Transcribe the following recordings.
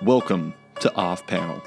Welcome to Off Panel.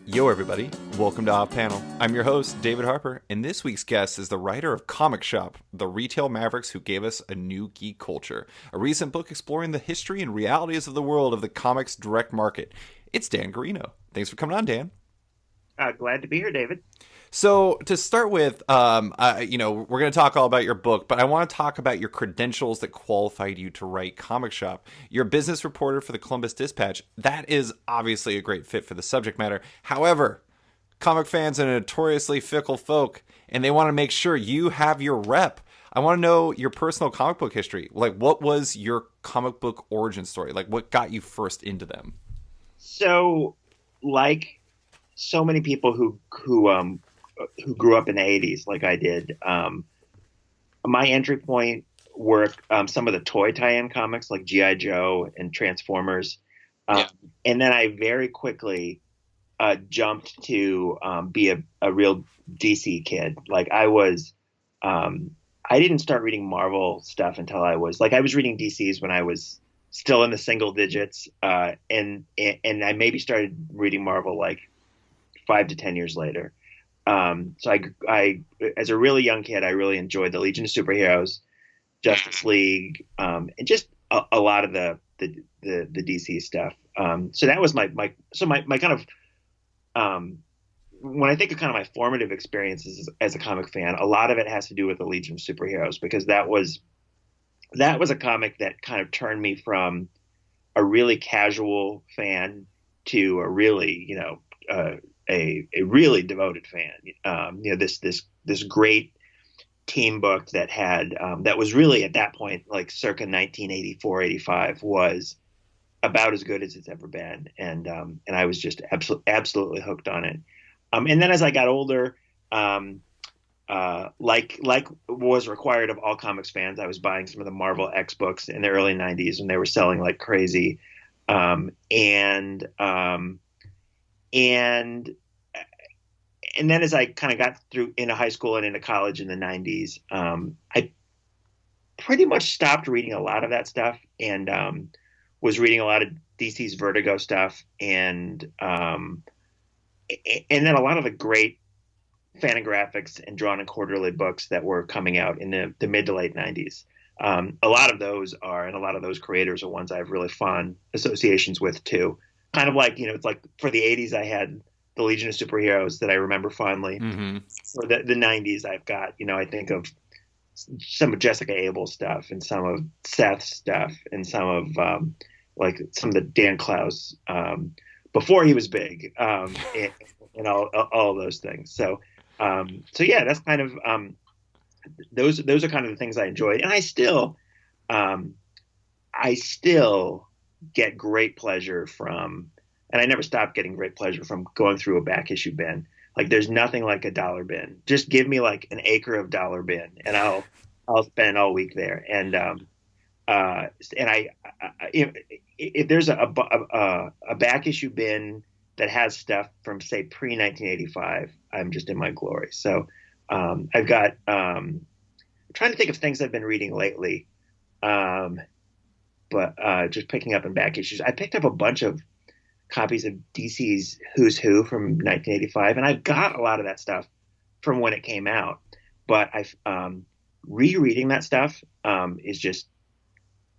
Yo, everybody. Welcome to Off Panel. I'm your host, David Harper, and this week's guest is the writer of Comic Shop, the retail Mavericks who gave us a new geek culture, a recent book exploring the history and realities of the world of the comics direct market. It's Dan Gearino. Thanks for coming on, Dan. Glad to be here, David. So to start with, we're going to talk all about your book, but I want to talk about your credentials that qualified you to write Comic Shop. You're a business reporter for the Columbus Dispatch. That is obviously a great fit for the subject matter. However, comic fans are notoriously fickle folk, and they want to make sure you have your rep. I want to know your personal comic book history. Like, what was your comic book origin story? Like, what got you first into them? So, like so many people who grew up in the 80s, like I did, my entry point were some of the toy tie-in comics like G.I. Joe and Transformers. And then I very quickly jumped to be a real DC kid. Like I didn't start reading Marvel stuff until I was reading DCs when I was still in the single digits. And I maybe started reading Marvel like 5 to 10 years later. So I, as a really young kid, I really enjoyed the Legion of Superheroes, Justice League, and just a lot of the DC stuff. So that was my kind of, when I think of kind of my formative experiences as a comic fan, a lot of it has to do with the Legion of Superheroes, because that was a comic that kind of turned me from a really casual fan to a really, a really devoted fan. This great team book that had that was really at that point, like circa 1984, 85, was about as good as it's ever been, and I was just absolutely hooked on it. And then as I got older, like was required of all comics fans, I was buying some of the Marvel X books in the early 90s when they were selling like crazy, and then as I kind of got through into high school and into college in the 90s, I pretty much stopped reading a lot of that stuff and was reading a lot of DC's Vertigo stuff and then a lot of the great Fantagraphics and Drawn and Quarterly books that were coming out in the mid to late 90s. A lot of those creators are ones I have really fond associations with too. Kind of like, it's like for the 80s, I had the Legion of Superheroes that I remember fondly. Mm-hmm. For the 90s, I've got, I think of some of Jessica Abel's stuff and some of Seth's stuff and some of some of the Dan Clowes before he was big, and all of those things. So yeah, that's kind of those are kind of the things I enjoyed, and I still get great pleasure from, and I never stopped getting great pleasure from going through a back issue bin. Like there's nothing like a dollar bin. Just give me like an acre of dollar bin and I'll spend all week there. And if there's a back issue bin that has stuff from say pre 1985, I'm just in my glory. So I've got I'm trying to think of things I've been reading lately. But just picking up in back issues. I picked up a bunch of copies of DC's Who's Who from 1985, and I've got a lot of that stuff from when it came out. But rereading that stuff is just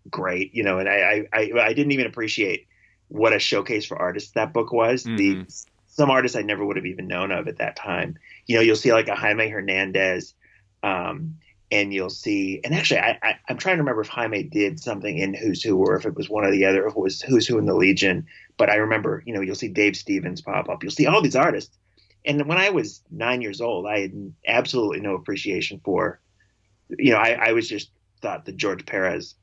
great, and I didn't even appreciate what a showcase for artists that book was. Mm-hmm. Some artists I never would have even known of at that time. You'll see like a Jaime Hernandez. And you'll see, and actually, I'm trying to remember if Jaime did something in Who's Who or if it was one or the other, if it was Who's Who in the Legion. But I remember, you'll see Dave Stevens pop up. You'll see all these artists. And when I was 9 years old, I had absolutely no appreciation for, I was just thought the George Perez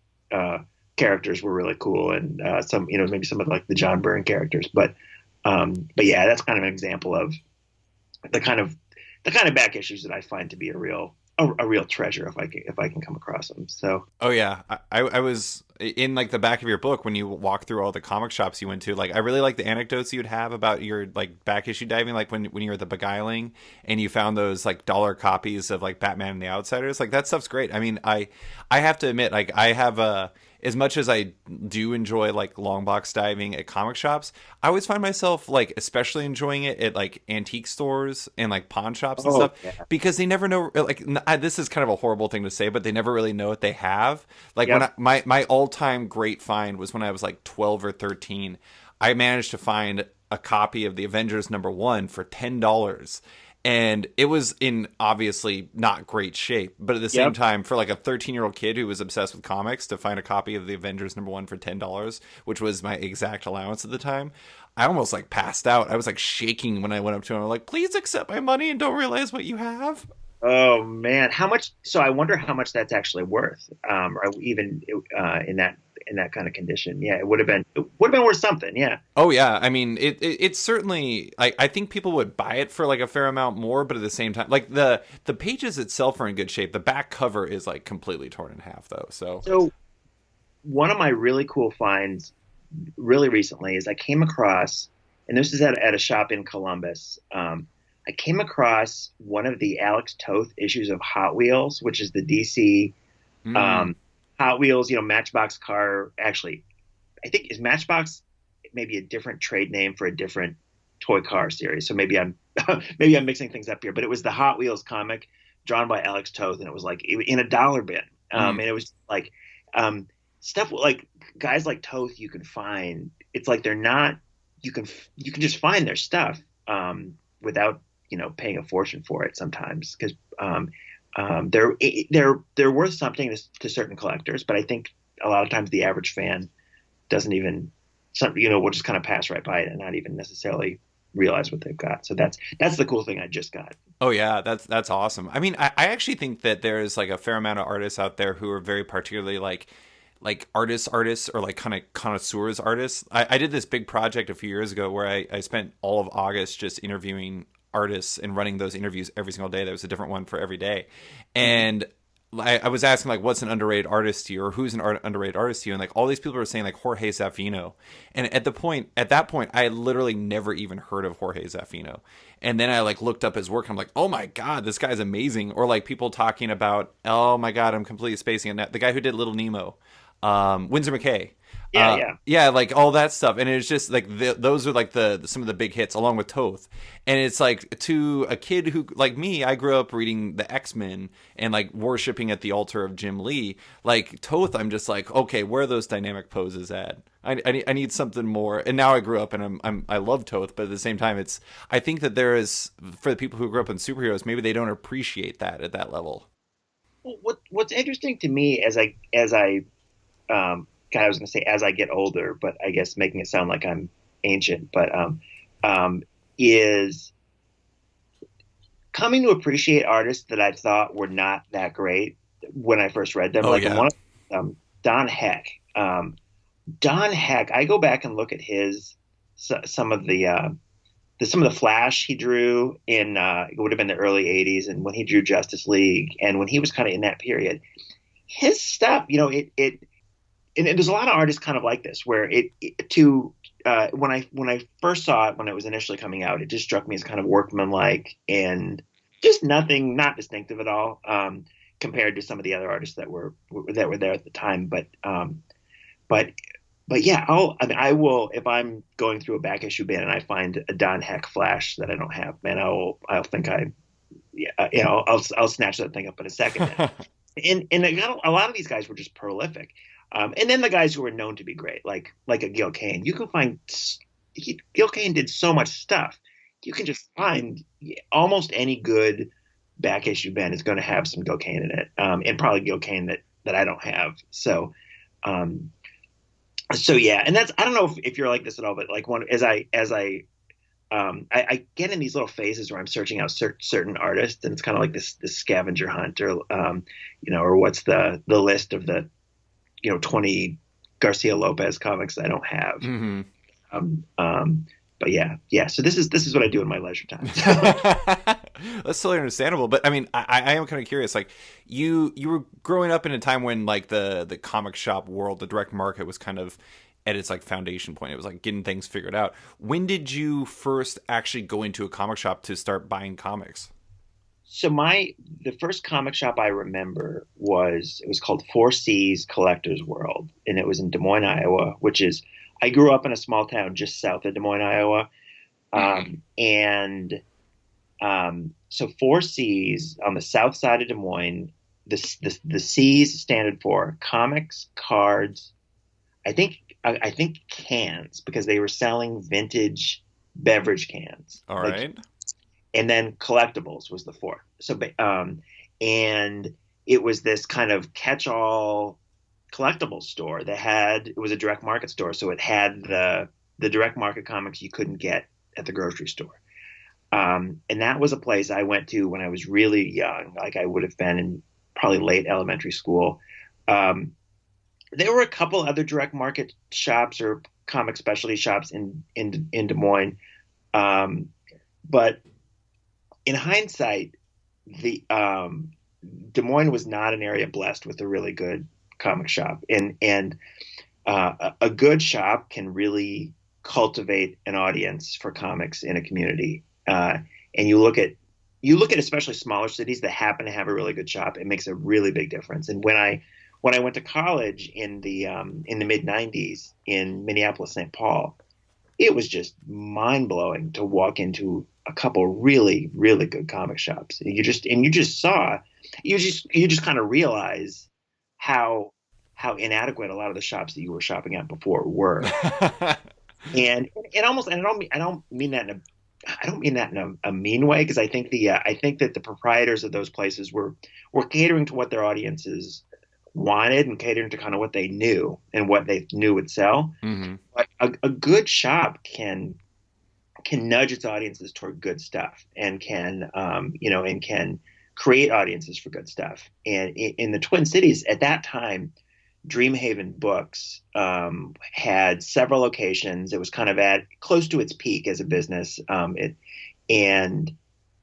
characters were really cool, and some, maybe some of like the John Byrne characters. But yeah, that's kind of an example of the kind of back issues that I find to be a real a real treasure if I can come across them. So Oh yeah, I was in like the back of your book when you walk through all the comic shops you went to. Like I really like the anecdotes you'd have about your like back issue diving, like when you were at the Beguiling and you found those like dollar copies of like Batman and the Outsiders. Like that stuff's great. I mean, I have to admit, like I have a as much as I do enjoy like long box diving at comic shops, I always find myself like especially enjoying it at like antique stores and like pawn shops and oh stuff yeah, because they never know. Like this is kind of a horrible thing to say, but they never really know what they have. Like when yep, my all time great find was when I was like 12 or 13. I managed to find a copy of the Avengers #1 for $10, and it was in obviously not great shape, but at the same yep. time, for like a 13-year-old kid who was obsessed with comics, to find a copy of the Avengers #1 for $10, which was my exact allowance at the time, I almost like passed out. I was like shaking when I went up to him. I'm like, please accept my money and don't realize what you have. Oh man, how much? So I wonder how much that's actually worth, or even in that kind of condition. Yeah, it would have been worth something. Yeah. Oh yeah, I mean it's certainly I think people would buy it for like a fair amount more, but at the same time, like the pages itself are in good shape. The back cover is like completely torn in half though. So So one of my really cool finds really recently is I came across, and this is at a shop in Columbus. I came across one of the Alex Toth issues of Hot Wheels, which is the DC mm, um, Hot Wheels, Matchbox car. Actually, I think is Matchbox maybe a different trade name for a different toy car series. So maybe I'm maybe I'm mixing things up here. But it was the Hot Wheels comic drawn by Alex Toth, and it was like in a dollar bin, mm. and it was like um, stuff like guys like Toth you can find. It's like they're not you can just find their stuff without paying a fortune for it sometimes because they're worth something to certain collectors, but I think a lot of times the average fan doesn't even will just kind of pass right by it and not even necessarily realize what they've got. So that's the cool thing I just got. Oh yeah, that's awesome. I mean, I actually think that there's like a fair amount of artists out there who are very particularly like artists or like kind of connoisseurs artists. I did this big project a few years ago where I spent all of August just interviewing artists and running those interviews every single day. There was a different one for every day. Mhm. And I was asking like what's an underrated artist to you or who's an underrated artist to you, and like all these people were saying like Jorge Zafino, and at that point I had literally never even heard of Jorge Zafino, and then I like looked up his work and I'm like, oh my god, this guy's amazing. Or like people talking about, oh my god, I'm completely spacing on that, the guy who did Little Nemo, Winsor McKay. Yeah, yeah. Yeah, like all that stuff, and it's just like those are like the some of the big hits, along with Toth. And it's like to a kid who like me, I grew up reading the X-Men and like worshiping at the altar of Jim Lee. Like Toth, I'm just like, okay, where are those dynamic poses at? I need something more. And now I grew up and I love Toth, but at the same time, it's I think that there is for the people who grew up in superheroes, maybe they don't appreciate that at that level. Well, what's interesting to me as I God, I was going to say as I get older, but I guess making it sound like I'm ancient, but is coming to appreciate artists that I thought were not that great when I first read them. Oh Like in yeah. one of Don Heck. Don Heck, I go back and look at his some of some of the Flash he drew in it would have been the early '80s, and when he drew Justice League, and when he was kind of in that period, his stuff, and there's a lot of artists kind of like this, where it to when I first saw it when it was initially coming out, it just struck me as kind of workmanlike and just not distinctive at all compared to some of the other artists that were there at the time. But but yeah, I will if I'm going through a back issue bin and I find a Don Heck Flash that I don't have, man, I'll think I yeah, I'll snatch that thing up in a second. And a lot of these guys were just prolific. And then the guys who were known to be great, like a Gil Kane, you can find Gil Kane did so much stuff. You can just find almost any good back issue band is going to have some Gil Kane in it, and probably Gil Kane that I don't have. Um, so yeah, and that's I don't know if you're like this at all, but like one I get in these little phases where I'm searching out certain artists, and it's kind of like this scavenger hunt, or or what's the list of the 20 Garcia Lopez comics I don't have. Hmm. Um, um, but yeah. So this is what I do in my leisure time. That's totally understandable. But I mean, I am kind of curious. Like, you were growing up in a time when like the comic shop world, the direct market was kind of at its like foundation point. It was like getting things figured out. When did you first actually go into a comic shop to start buying comics? So the first comic shop I remember it was called Four Seas Collectors World, and it was in Des Moines, Iowa, which is I grew up in a small town just south of Des Moines, Iowa. And so Four Seas on the south side of Des Moines, the C's standard for comics, cards, I think cans because they were selling vintage beverage cans. All Like right. and then collectibles was the fourth. And it was this kind of catch-all collectibles store that it was a direct market store, so it had the direct market comics you couldn't get at the grocery store. And that was a place I went to when I was really young, like I would have been in probably late elementary school. Um, there were a couple other direct market shops or comic specialty shops in Des Moines, um, but in hindsight, the Des Moines was not an area blessed with a really good comic shop, and a good shop can really cultivate an audience for comics in a community. And you look at especially smaller cities that happen to have a really good shop. It makes a really big difference. And when I went to college in the mid '90s in Minneapolis, St. Paul, it was just mind blowing to walk into a couple really really good comic shops. And you just saw you just kind of realize how inadequate a lot of the shops that you were shopping at before were. And it almost and I don't mean that in a mean way because I think that the proprietors of those places were catering to what their audiences wanted and catering to kind of what they knew and what they knew would sell. Hmm. But a good shop can nudge its audiences toward good stuff and can and can create audiences for good stuff. And in the Twin Cities at that time, Dreamhaven Books had several locations. It was kind of at close to its peak as a business. And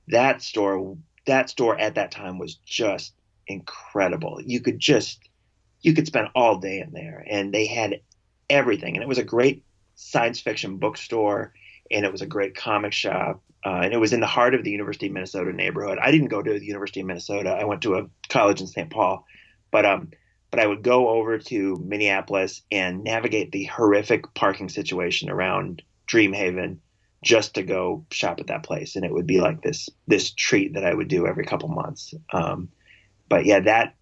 that store at that time was just incredible. You could spend all day in there, and they had everything. And it was a great science fiction bookstore, and it was a great comic shop. And it was in the heart of the University of Minnesota neighborhood. I didn't go to the University of Minnesota. I went to a college in St. Paul, but I would go over to Minneapolis and navigate the horrific parking situation around Dreamhaven just to go shop at that place, and it would be like this treat that I would do every couple months. But yeah, that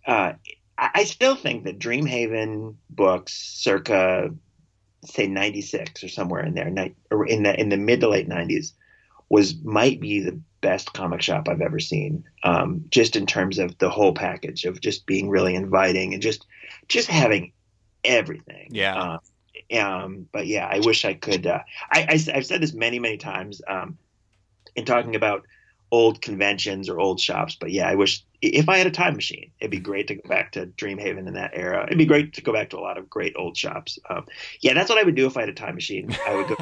I still think that Dreamhaven Books, circa say '96 or somewhere in there, or in the mid to late '90s, might be the best comic shop I've ever seen. Just in terms of the whole package of just being really inviting and just having everything. Yeah. But yeah, I wish I could. I've said this many times in talking about old conventions or old shops. But yeah, I wish if I had a time machine, it'd be great to go back to Dreamhaven in that era. It'd be great to go back to a lot of great old shops. Yeah, that's what I would do if I had a time machine. I would go.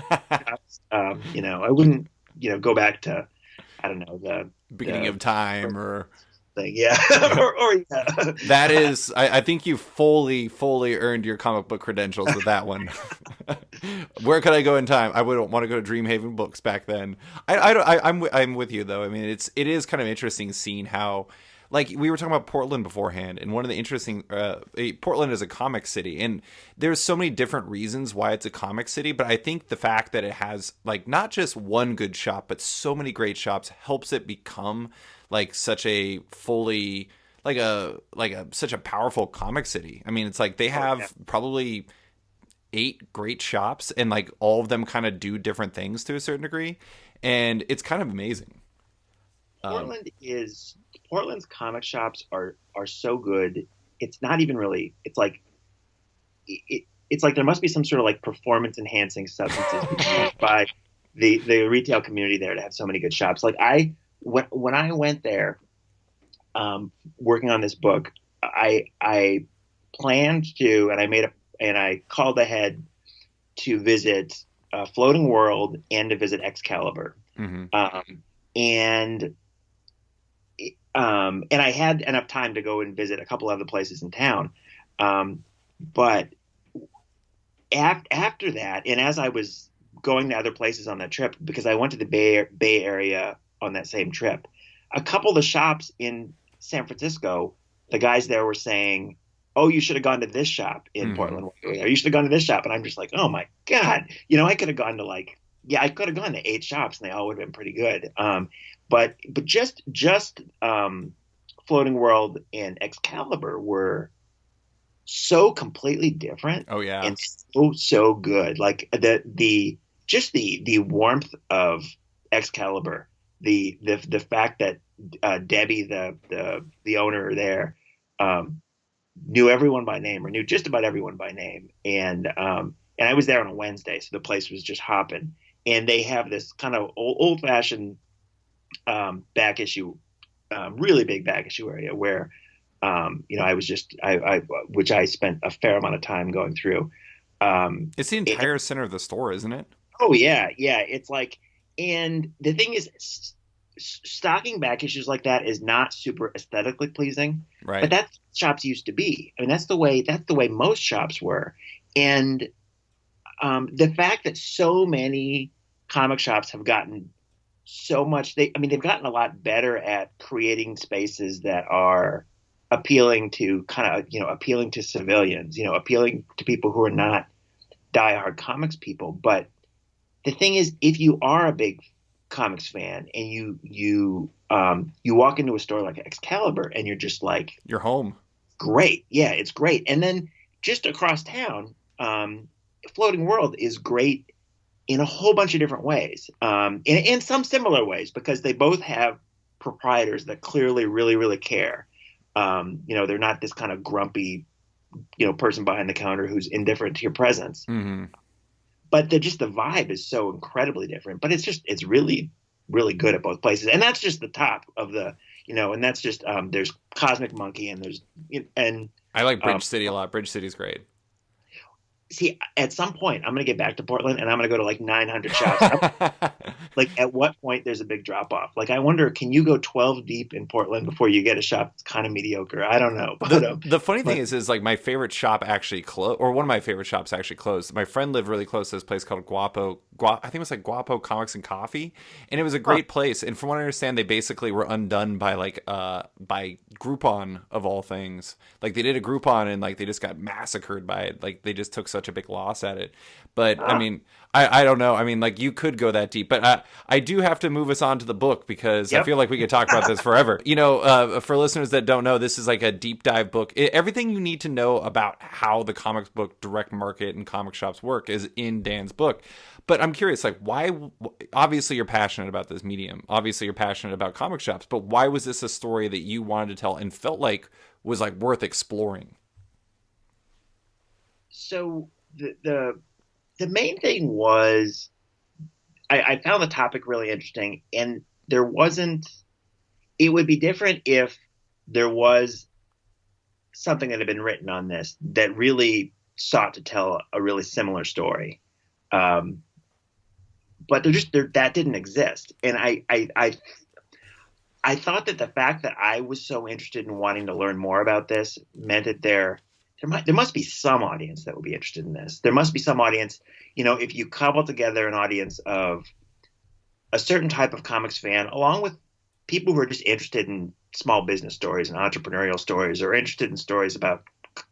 I wouldn't go back to I don't know Beginning the of time or thing. Yeah, or yeah. that is I think you fully earned your comic book credentials with that one. Where could I go in time? I wouldn't want to go to Dreamhaven Books back then. I'm with you though. I mean, it is kind of interesting seeing how, like we were talking about Portland beforehand, and one of the interesting Portland is a comic city, and there's so many different reasons why it's a comic city. But I think the fact that it has like not just one good shop, but so many great shops helps it become like such a fully such a powerful comic city. I mean, it's like they have probably 8 great shops, and like all of them kind of do different things to a certain degree, and it's kind of amazing. Um, Portland is Portland's comic shops are so good. It's not even really. It's like there must be some sort of like performance enhancing substances being used by the retail community there to have so many good shops. Like when I went there, working on this book, I planned to, and I called ahead to visit Floating World and to visit Excalibur. Hmm. Um, and and I had enough time to go and visit a couple other places in town. But after that, and as I was going to other places on that trip, because I went to the Bay Area on that same trip, a couple of the shops in San Francisco, the guys there were saying, "Oh, you should have gone to this shop in Hmm. Portland. Or you should have gone to this shop." And I'm just like, "Oh my God, I could have gone to yeah, I could have gone to 8 shops, and they all would have been pretty good." But just Floating World and Excalibur were so completely different Oh yeah. and so good. Like the warmth of Excalibur, the fact that Debbie, the owner there, um, knew everyone by name, or knew just about everyone by name, and I was there on a Wednesday, so the place was just hopping. And they have this kind of old fashioned back issue, really big back issue area where I was which I spent a fair amount of time going through. It's the And, entire center of the store, isn't it? oh yeah, yeah. It's like, and the thing is, stocking back issues like that is not super aesthetically pleasing, but Right. that's what shops used to be. I mean, that's the way most shops were. And the fact that so many comic shops have gotten so much, they've gotten a lot better at creating spaces that are appealing to civilians, appealing to people who are not diehard comics people. But the thing is, if you are a big comics fan and you walk into a store like Excalibur and you're just like, You're home. great, yeah, it's great. And then just across town, Floating World is great in a whole bunch of different ways, in some similar ways, because they both have proprietors that clearly really really care. They're not this kind of grumpy, person behind the counter who's indifferent to your presence. Hmm. But the vibe is so incredibly different. But it's really really good at both places, and that's just the top of and that's just there's Cosmic Monkey, and there's and I like um, Bridge City a lot. Bridge City's great. see, at some point I'm going to get back to Portland, and I'm going to go to like 900 shops. Like, at what point there's a big drop off? Like, I wonder, can you go 12 deep in Portland before you get a shop that's kind of mediocre? I don't know, The funny thing but is like my favorite shop actually closed, or one of my favorite shops actually closed. My friend lived really close to this place called I think it was like Guapo Comics and Coffee, and it was a huh, great place. And from what I understand, they basically were undone by by Groupon of all things. Like they did a Groupon and like they just got massacred by it. Like they just took such a big loss at it. But I huh, mean, I don't know. I mean, like you could go that deep, but I do have to move us on to the book because I yep, feel like we could talk about this forever. For listeners that don't know, this is like a deep dive book. Everything you need to know about how the comic book direct market and comic shops work is in Dan's book. But I'm curious, like, why? Obviously, you're passionate about this medium. Obviously, you're passionate about comic shops. But why was this a story that you wanted to tell and felt like was like worth exploring? so the main thing was, I found the topic really interesting, and there wasn't. It would be different if there was something that had been written on this that really sought to tell a really similar story. Um, but that didn't exist, and I thought that the fact that I was so interested in wanting to learn more about this meant that there must be some audience that would be interested in this. There must be some audience, if you cobble together an audience of a certain type of comics fan, along with people who are just interested in small business stories and entrepreneurial stories, or interested in stories about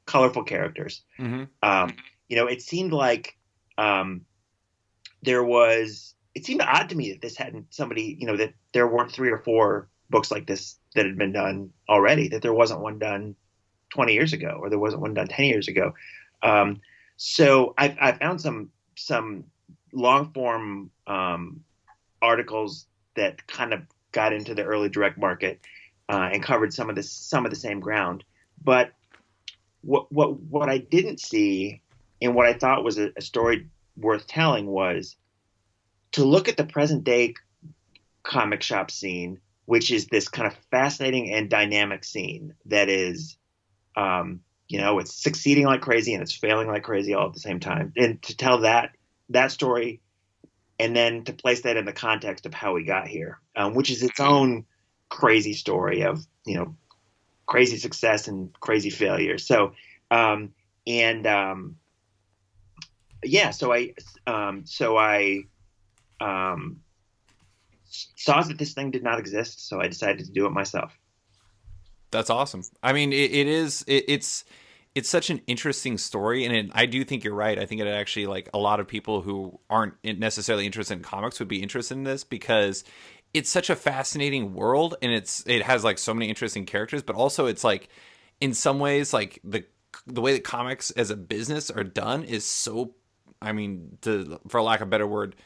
colorful characters. Mm-hmm. It seemed like um, there was. It seemed odd to me that this hadn't somebody, that there weren't 3 or 4 books like this that had been done already. That there wasn't one done 20 years ago, or there wasn't one done 10 years ago. Um, so I found some long form articles that kind of got into the early direct market and covered some of the same ground. But what I didn't see, and what I thought was a story worth telling, was to look at the present day comic shop scene, which is this kind of fascinating and dynamic scene that is, it's succeeding like crazy and it's failing like crazy all at the same time. And to tell that story and then to place that in the context of how we got here, which is its own crazy story of, crazy success and crazy failure. So, um, and yeah, so I um, saw that this thing did not exist, so I decided to do it myself. That's awesome. I mean, it's such an interesting story, and I do think you're right. I think it actually, like, a lot of people who aren't necessarily interested in comics would be interested in this because it's such a fascinating world, and it has like so many interesting characters, but also it's like in some ways like the way that comics as a business are done is so, I mean, for lack of a better word,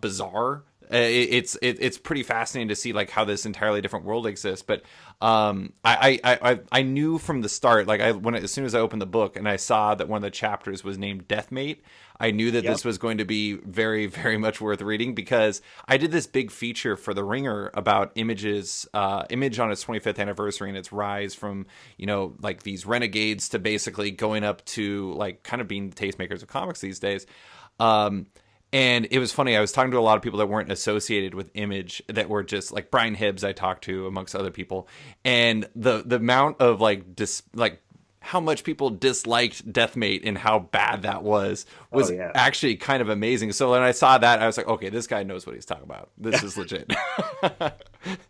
bizarre. It's pretty fascinating to see like how this entirely different world exists. But I knew from the start, like as soon as I opened the book and I saw that one of the chapters was named Deathmate, I knew that Yep. this was going to be very, very much worth reading because I did this big feature for The Ringer about Image on its 25th anniversary and its rise from, like these renegades to basically going up to like kind of being the tastemakers of comics these days. Um, and it was funny. I was talking to a lot of people that weren't associated with Image, that were just like Brian Hibbs. I talked to amongst other people, and the amount of like how much people disliked Deathmate and how bad that Oh was yeah. actually kind of amazing. So when I saw that, I was like, okay, this guy knows what he's talking about. This is legit.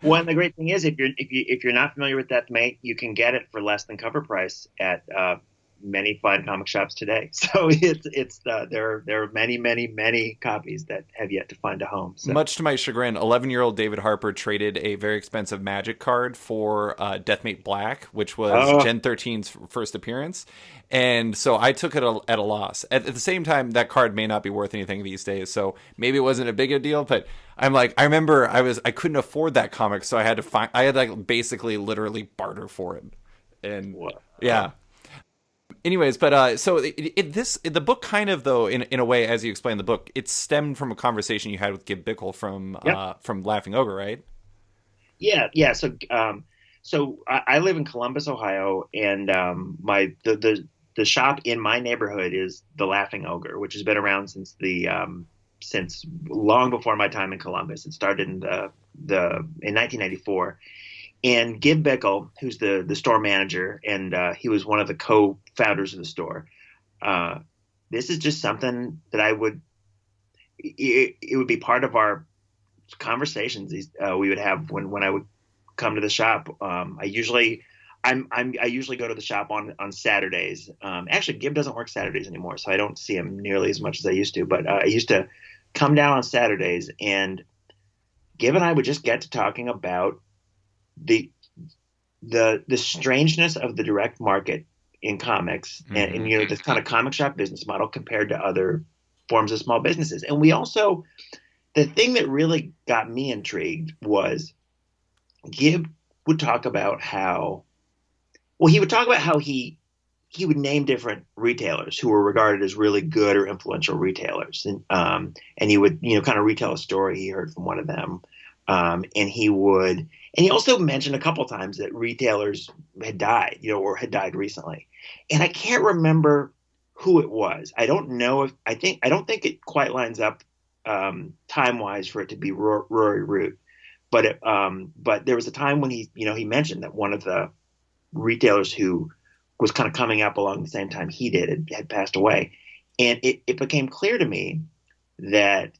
Well, and the great thing is, if you're not familiar with Death Mate, you can get it for less than cover price at many fine comic shops today. So there are many, many, many copies that have yet to find a home. So Much to my chagrin, 11-year-old David Harper traded a very expensive Magic card for Deathmate Black, which was oh Gen 13's first appearance. And so I took it at a loss. At the same time, that card may not be worth anything these days, so maybe it wasn't a big a deal. But I'm like, I remember I couldn't afford that comic, so I had like basically literally barter for it. And well, yeah, anyways, but so the book kind of, though, in a way, as you explained the book, it stemmed from a conversation you had with Gib Bickle yep. from Laughing Ogre, right? Yeah, yeah. So I live in Columbus, Ohio, and my the shop in my neighborhood is the Laughing Ogre, which has been around since long before my time in Columbus. It started in 1994, and Gib Bickle, who's the store manager, and he was one of the co-founders of the store. Uh, this is just something that it would be part of our conversations we would have when I would come to the shop. I usually go to the shop on Saturdays. Actually, Gib doesn't work Saturdays anymore, so I don't see him nearly as much as I used to. But I used to come down on Saturdays, and Gib and I would just get to talking about the the strangeness of the direct market in comics, and Mm-hmm. this kind of comic shop business model compared to other forms of small businesses. And we also, the thing that really got me intrigued was Gib would talk about how, well, he would talk about how he would name different retailers who were regarded as really good or influential retailers, and he would kind of retell a story he heard from one of them, and he also mentioned a couple times that retailers had died, or had died recently, and I can't remember who it was. I don't think it quite lines up time wise for it to be Rory Root, but there was a time when he mentioned that one of the retailers who was kind of coming up along the same time he did had passed away. And it became clear to me that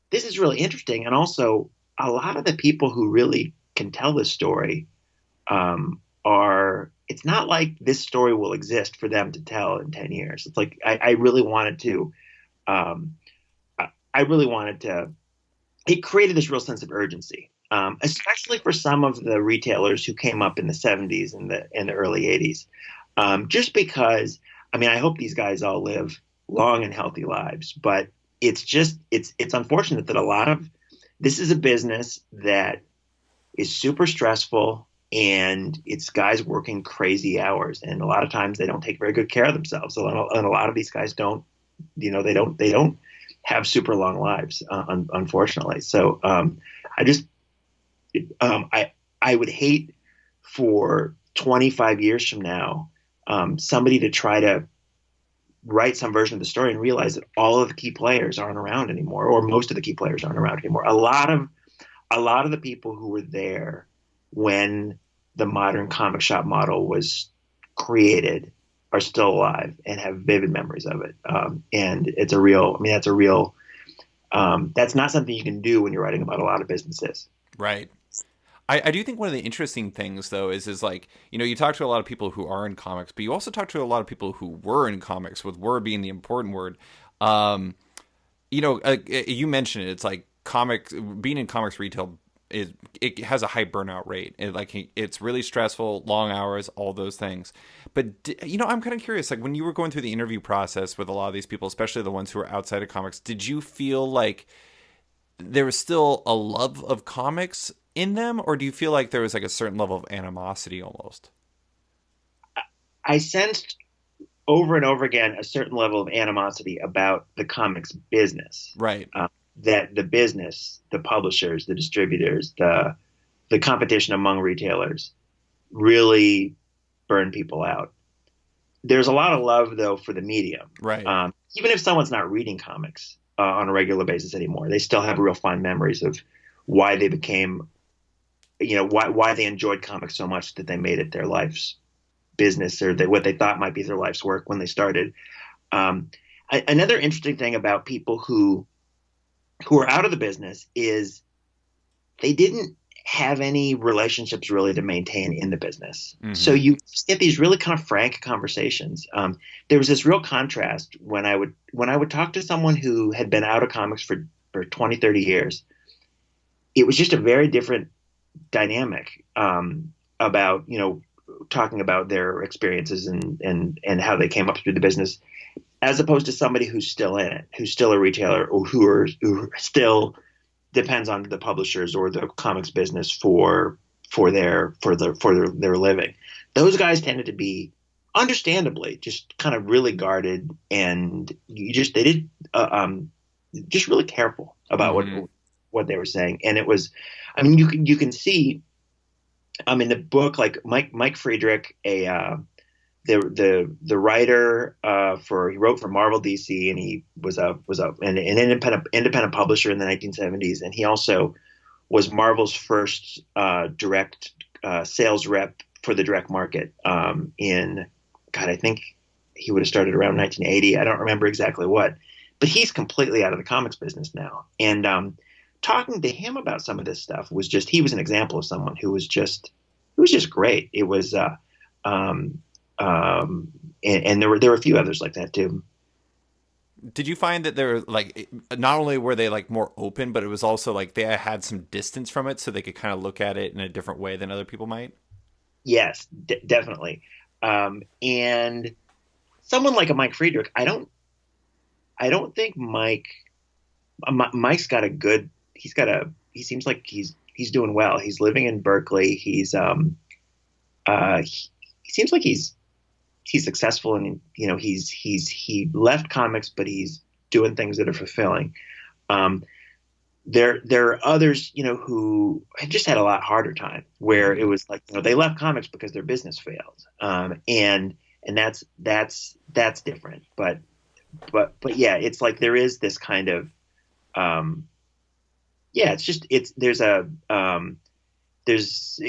this is really interesting. And also, a lot of the people who really can tell this story it's not like this story will exist for them to tell in 10 years. It's like, I really wanted to, um, I really wanted to, it created this real sense of urgency. Especially for some of the retailers who came up in the 70s and the early 80s, just because, I mean, I hope these guys all live long and healthy lives, but it's unfortunate that a lot of this is a business that is super stressful, and it's guys working crazy hours, and a lot of times they don't take very good care of themselves, and a lot of these guys don't, they don't have super long lives, unfortunately. So I just I would hate for 25 years from now, somebody to try to write some version of the story and realize that all of the key players aren't around anymore, or most of the key players aren't around anymore. A lot of the people who were there when the modern comic shop model was created are still alive and have vivid memories of it. And it's a real, I mean, that's not something you can do when you're writing about a lot of businesses. Right. I do think one of the interesting things though is like, you talk to a lot of people who are in comics, but you also talk to a lot of people who were in comics, with were being the important word. You mentioned it. It's like being in comics retail it has a high burnout rate. It's really stressful, long hours, all those things. But I'm kind of curious. Like when you were going through the interview process with a lot of these people, especially the ones who are outside of comics, did you feel like there was still a love of comics in them, or do you feel like there was like a certain level of animosity almost? I sensed over and over again a certain level of animosity about the comics business. Right. That the business, the publishers, the distributors, the competition among retailers really burn people out. There's a lot of love though for the medium. Right. Even if someone's not reading comics on a regular basis anymore, they still have real fond memories of why they became, why they enjoyed comics so much that they made it their life's business, or what they thought might be their life's work when they started. Another interesting thing about people who are out of the business is they didn't have any relationships really to maintain in the business. Mm-hmm. So you get these really kind of frank conversations. There was this real contrast when I would talk to someone who had been out of comics for 20, 30 years. It was just a very different dynamic about, talking about their experiences and how they came up through the business, as opposed to somebody who's still in it, who's still a retailer, or who still depends on the publishers or the comics business for their living. Those guys tended to be, understandably, just kind of really guarded, and they did just really careful about what they were saying. And it was, I mean, you can see in the book, like Mike Friedrich, the writer he wrote for Marvel, DC, and he was an independent publisher in the 1970s, and he also was Marvel's first direct sales rep for the direct market. I think he would have started around 1980. I don't remember exactly what, but he's completely out of the comics business now. And talking to him about some of this stuff he was an example of someone who was just great. It was. And there were a few others like that too. Did you find that they're like, not only were they like more open, but it was also like they had some distance from it, so they could kind of look at it in a different way than other people might? Yes, definitely. And someone like a Mike Friedrich, I don't think Mike's got a good. He seems like he's doing well. He's living in Berkeley. He seems like he's successful, and he left comics, but he's doing things that are fulfilling. There are others, who have just had a lot harder time, where it was like, they left comics because their business failed. And that's different. But yeah, it's like there is this kind of, it's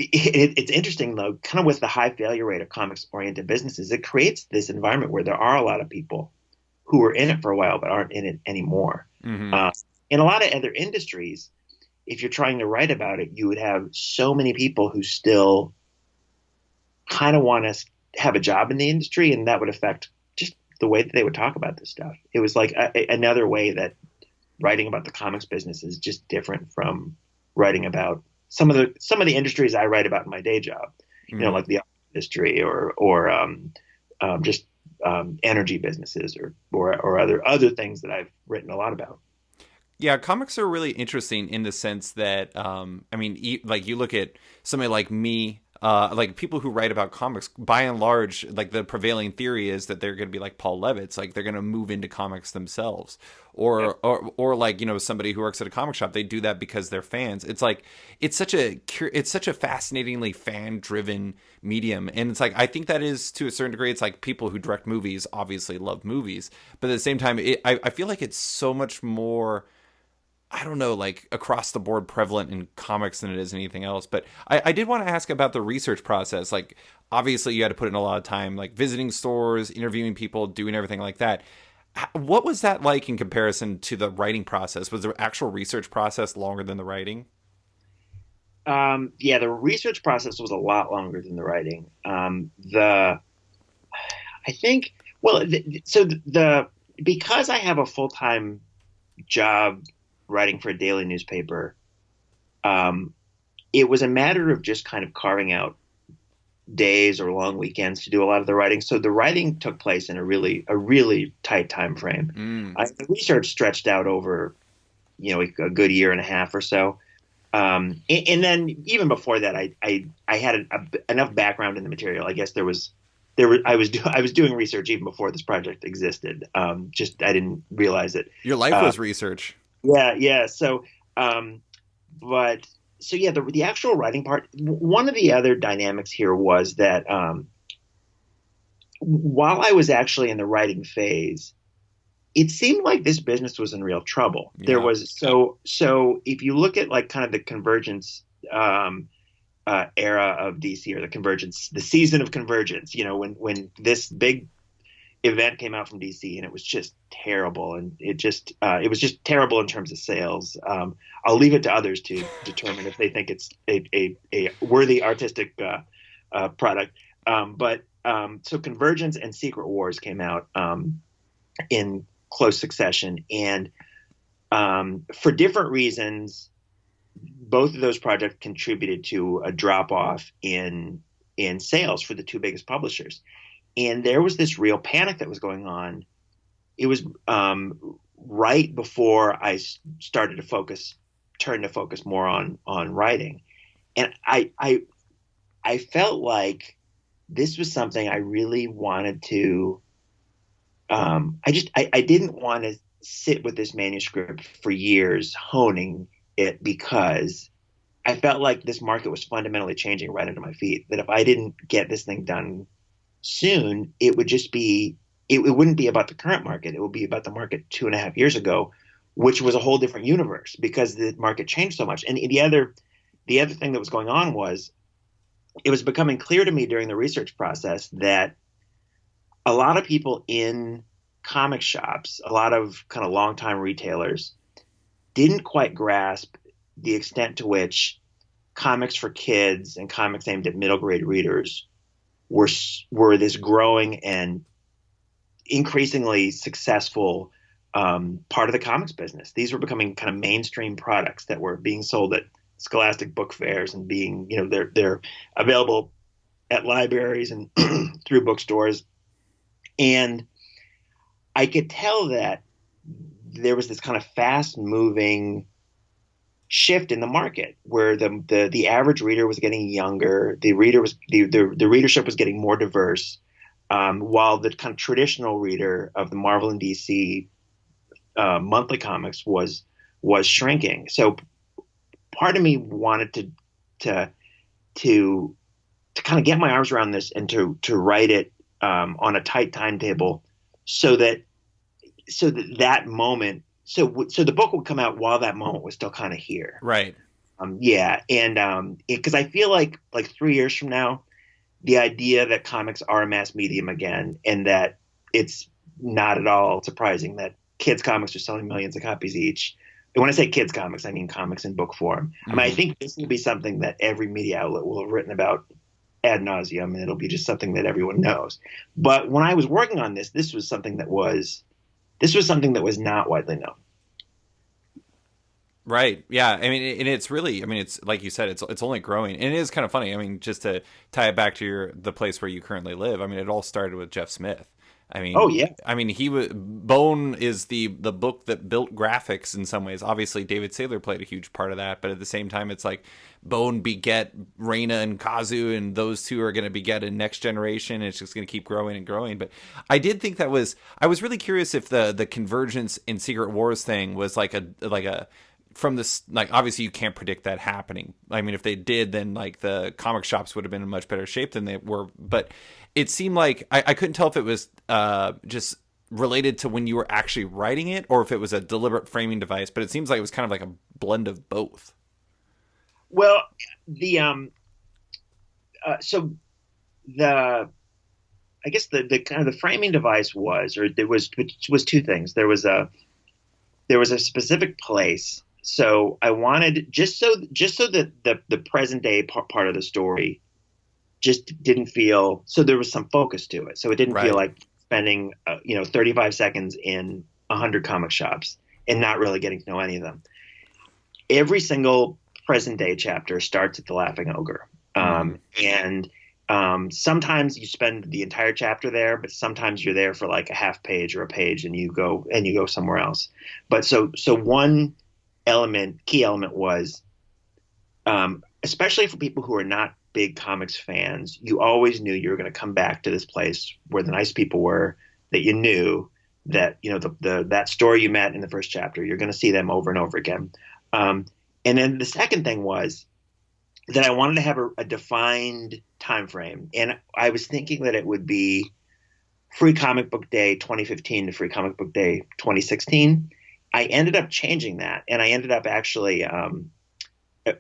interesting though, kind of with the high failure rate of comics oriented businesses, it creates this environment where there are a lot of people who were in it for a while but aren't in it anymore. Mm-hmm. In a lot of other industries, if you're trying to write about it, you would have so many people who still kind of want to have a job in the industry, and that would affect just the way that they would talk about this stuff. It was like another way that writing about the comics business is just different from writing about some of the industries I write about in my day job, like the industry or energy businesses or other things that I've written a lot about. Yeah, comics are really interesting in the sense that, like you look at somebody like me, like people who write about comics, by and large, like the prevailing theory is that they're going to be like Paul Levitz, like they're going to move into comics themselves, Yeah. or like somebody who works at a comic shop, they do that because they're fans. It's like it's such a fascinatingly fan driven medium, and it's like I think that is to a certain degree. It's like people who direct movies obviously love movies, but at the same time, I feel like it's so much more, I don't know, like across the board prevalent in comics than it is anything else. But I did want to ask about the research process. Like, obviously, you had to put in a lot of time, like visiting stores, interviewing people, doing everything like that. What was that like in comparison to the writing process? Was the actual research process longer than the writing? Yeah, the research process was a lot longer than the writing. The I think, well, because I have a full-time job writing for a daily newspaper, um, it was a matter of just kind of carving out days or long weekends to do a lot of the writing. So the writing took place in a really tight time frame. Mm. The research stretched out over, a good year and a half or so. And then even before that, I had enough background in the material. I guess I was doing research even before this project existed. Just I didn't realize it. Your life Uh, was research. yeah, yeah. Um, but so yeah, the actual writing part. One of the other dynamics here was that while I was actually in the writing phase, it seemed like this business was in real trouble. There Yeah. was so if you look at like kind of the convergence era of DC, or the convergence, the season of convergence, when this big event came out from DC, and it was just terrible, and it was just terrible in terms of sales. I'll leave it to others to determine if they think it's a worthy artistic product. So Convergence and Secret Wars came out in close succession, and for different reasons, both of those projects contributed to a drop off in sales for the two biggest publishers. And there was this real panic that was going on. It was right before I started to turn to focus more on writing, and I felt like this was something I really wanted to. I didn't want to sit with this manuscript for years honing it, because I felt like this market was fundamentally changing right under my feet. That if I didn't get this thing done soon, it wouldn't be about the current market. It would be about the market 2.5 years ago, which was a whole different universe because the market changed so much. And the other thing that was going on was it was becoming clear to me during the research process that a lot of people in comic shops, a lot of kind of longtime retailers, didn't quite grasp the extent to which comics for kids and comics aimed at middle grade readers were this growing and increasingly successful part of the comics business. These were becoming kind of mainstream products that were being sold at scholastic book fairs, and being, they're available at libraries and through bookstores. And I could tell that there was this kind of fast moving shift in the market where the average reader was getting younger, the readership was getting more diverse, while the kind of traditional reader of the Marvel and DC monthly comics was shrinking. So part of me wanted to to kind of get my arms around this and to write it on a tight timetable, so that moment, so the book would come out while that moment was still kind of here. Right. Yeah, and because I feel like 3 years from now, the idea that comics are a mass medium again, and that it's not at all surprising that kids comics are selling millions of copies each. And when I say kids comics, I mean comics in book form. I mean, I Mm-hmm. think this will be something that every media outlet will have written about ad nauseum, and it'll be just something that everyone knows. But when I was working on this, this was something that was not widely known. Right. Yeah. I mean, and it's really, I mean, it's like you said, it's only growing, and it is kind of funny. I mean, just to tie it back to the place where you currently live. I mean, it all started with Jeff Smith. I Oh mean, yeah. he was Bone is the book that built graphics in some ways. Obviously, David Saylor played a huge part of that, but at the same time, it's like Bone beget Reina and Kazu, and those two are going to beget a next generation. And it's just going to keep growing and growing. But I did think that was I was really curious if the convergence in Secret Wars thing was like a from this, like, obviously you can't predict that happening. I mean, if they did, then like the comic shops would have been in much better shape than they were. But it seemed like I couldn't tell if it was just related to when you were actually writing it or if it was a deliberate framing device. But it seems like it was kind of like a blend of both. Well, the so the I guess the kind of the framing device was, or there was two things. There was a specific place. So I wanted just so that the present day part of the story just didn't feel, so there was some focus to it. So it didn't feel Right. like spending 35 seconds in 100 comic shops and not really getting to know any of them. Every single present day chapter starts at the Laughing Ogre. Mm. And sometimes you spend the entire chapter there, but sometimes you're there for like a half page or a page, and you go somewhere else. But so one key element was, especially for people who are not big comics fans, you always knew you were going to come back to this place where the nice people were, that you knew that that story you met in the first chapter, you're going to see them over and over again. And then the second thing was that I wanted to have a defined time frame, and I was thinking that it would be Free Comic Book Day 2015 to Free Comic Book Day 2016. I ended up changing that, and I ended up actually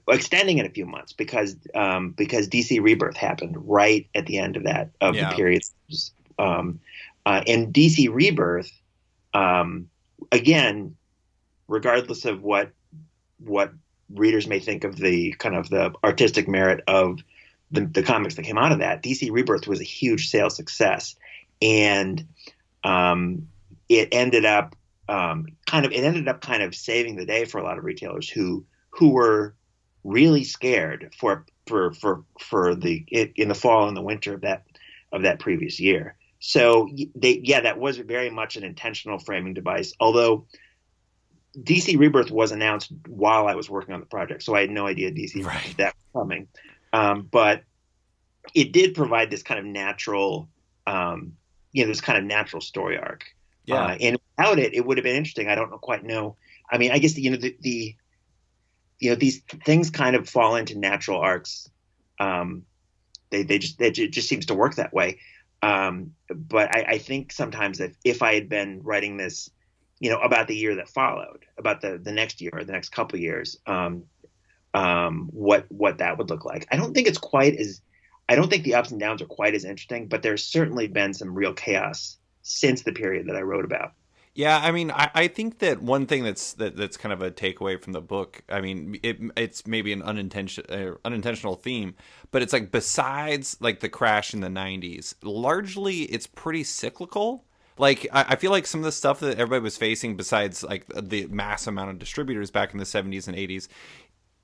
extending it a few months because DC Rebirth happened right at the end of the Yeah. period. And DC Rebirth, again, regardless of what readers may think of the kind of the artistic merit of the comics that came out of that, DC Rebirth was a huge sales success, and it ended up kind of saving the day for a lot of retailers who were really scared in the fall and the winter of that previous year. So that was very much an intentional framing device, although DC Rebirth was announced while I was working on the project, so I had no idea Right. that was coming. But it did provide this kind of natural, this kind of natural story arc. Yeah. And without it, it would have been interesting. I don't quite know. I mean, I guess these things kind of fall into natural arcs. It just seems to work that way. But I think sometimes if I had been writing this, about the year that followed, about the next year or the next couple of years, what that would look like. I don't think the ups and downs are quite as interesting, but there's certainly been some real chaos since the period that I wrote about. Yeah, I mean, I think that one thing that's kind of a takeaway from the book. I mean, it's maybe an unintentional theme, but it's like besides like the crash in the '90s, largely it's pretty cyclical. Like I feel like some of the stuff that everybody was facing, besides like the mass amount of distributors back in the '70s and '80s,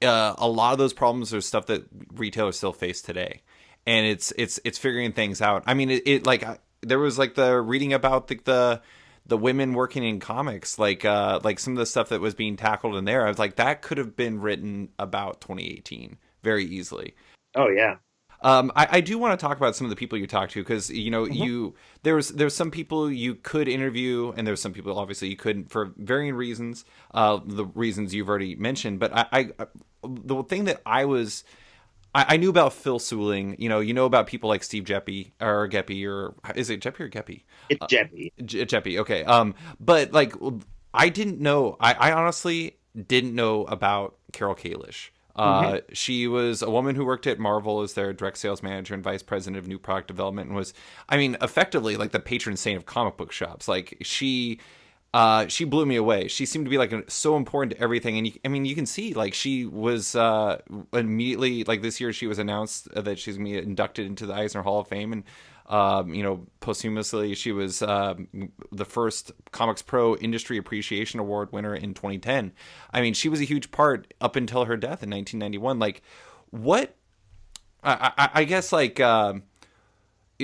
a lot of those problems are stuff that retailers still face today, and it's figuring things out. I mean, there was like the reading about the women working in comics, like some of the stuff that was being tackled in there. I was like, that could have been written about 2018 very easily. Oh yeah. I do want to talk about some of the people you talked to because Mhm. there's some people you could interview and there's some people obviously you couldn't for varying reasons, the reasons you've already mentioned. But the thing that I knew about Phil Seuling. You know about people like Steve Geppi, or is it Geppi or Geppi? It's Jeppy. Geppi. Okay. But like, I didn't know. I honestly didn't know about Carol Kalish. Hmm. She was a woman who worked at Marvel as their direct sales manager and vice president of new product development, and was, I mean, effectively like the patron saint of comic book shops. Like she blew me away. She seemed to be like so important to everything, and I mean, you can see like she was immediately, like this year she was announced that she's gonna be inducted into the Eisner Hall of Fame, and posthumously she was the first Comics Pro Industry Appreciation Award winner in 2010. I mean, she was a huge part up until her death in 1991. Like, what? I guess like.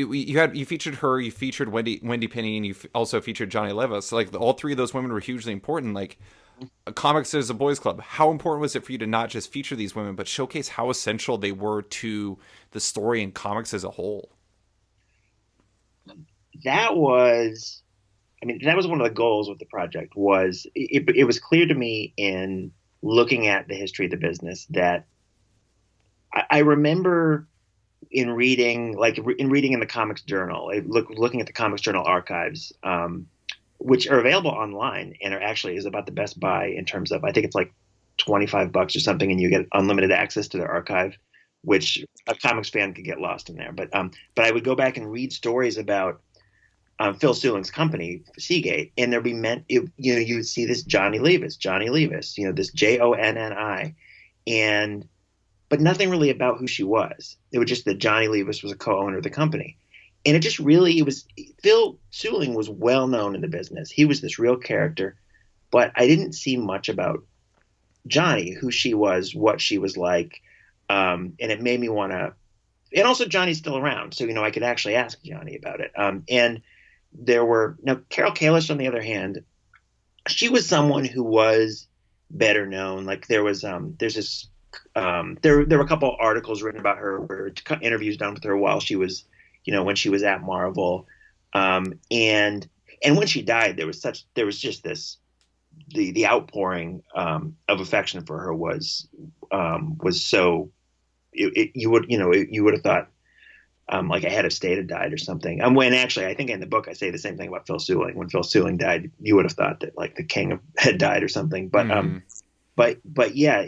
you featured her, you featured Wendy Penny, and also featured Johnny Levis. So, like all three of those women were hugely important. Like comics is a boys' club. How important was it for you to not just feature these women, but showcase how essential they were to the story and comics as a whole? That was, I mean, that was one of the goals with the project. Was it was clear to me in looking at the history of the business that I remember in reading in the Comics Journal, looking at the Comics Journal archives, which are available online and are actually is about the best buy in terms of I think it's like $25 or something, and you get unlimited access to their archive, which a comics fan could get lost in there. But I would go back and read stories about Phil Seuling's company, Seagate, and there'd be you would see this Johnny Levis, this Jonni, and but nothing really about who she was. It was just that Johnny Levis was a co-owner of the company. And it was Phil Seuling was well known in the business. He was this real character, but I didn't see much about Johnny, who she was, what she was like. And it made me want to, and also Johnny's still around. So, I could actually ask Johnny about it. And now Carol Kalish, on the other hand, she was someone who was better known. Like there's this, there were a couple of articles written about her, or interviews done with her while she was, when she was at Marvel, and when she died, there was just this, the outpouring of affection for her was so, you would have thought like a head of state had died or something. When actually, I think in the book I say the same thing about Phil Seuling. When Phil Seuling died, you would have thought that like the king had died or something. But yeah,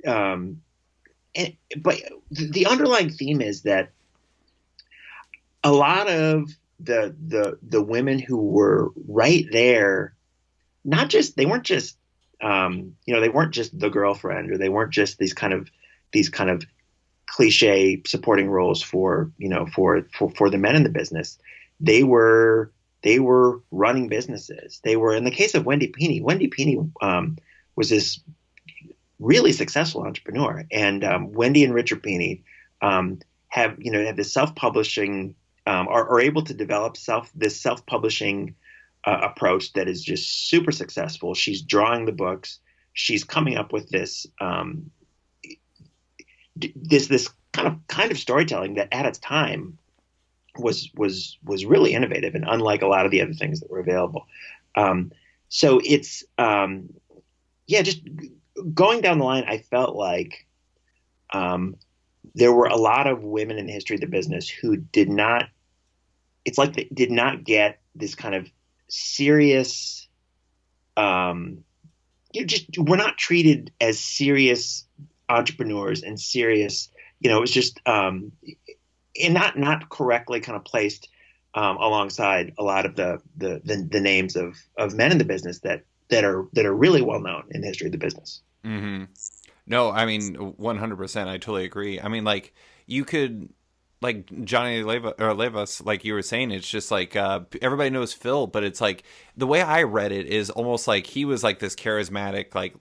but the underlying theme is that a lot of the women who were right there, they weren't just they weren't just the girlfriend, or they weren't just these kind of cliche supporting roles for the men in the business. They were running businesses. They were, in the case of Wendy Pini, was this really successful entrepreneur, and Wendy and Richard Pini have this self-publishing, are able to develop this self-publishing approach that is just super successful. She's drawing the books. She's coming up with this this kind of storytelling that at its time was really innovative and unlike a lot of the other things that were available. So it's just going down the line, I felt like there were a lot of women in the history of the business who did not get this kind of serious, were not treated as serious entrepreneurs and serious, it was just, and not correctly kind of placed alongside a lot of the names of men in the business that are really well known in the history of the business. Mm-hmm. No, I mean 100%. I totally agree. I mean, like you could, like Johnny Levis, like you were saying, it's just like everybody knows Phil, but it's like the way I read it is almost like he was like this charismatic, like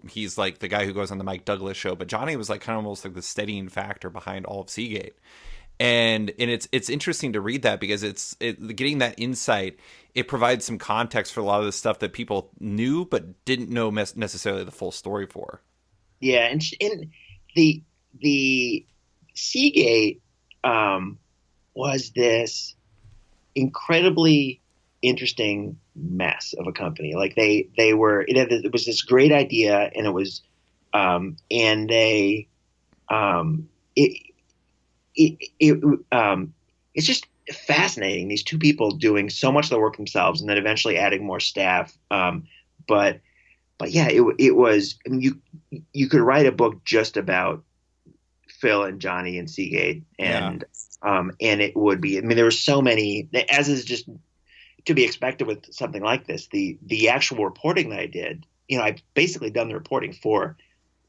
he's like the guy who goes on the Mike Douglas show, but Johnny was like kind of almost like the steadying factor behind all of Seagate. And it's interesting to read that because getting that insight, it provides some context for a lot of the stuff that people knew but didn't know necessarily the full story for. Yeah, and the Seagate was this incredibly interesting mess of a company. Like it was this great idea, and it was and they it's just fascinating, these two people doing so much of the work themselves and then eventually adding more staff. But yeah, it was, I mean, you could write a book just about Phil and Johnny and Seagate, and it would be, I mean, there were so many, as is just to be expected with something like this. The actual reporting that I did, I've basically done the reporting for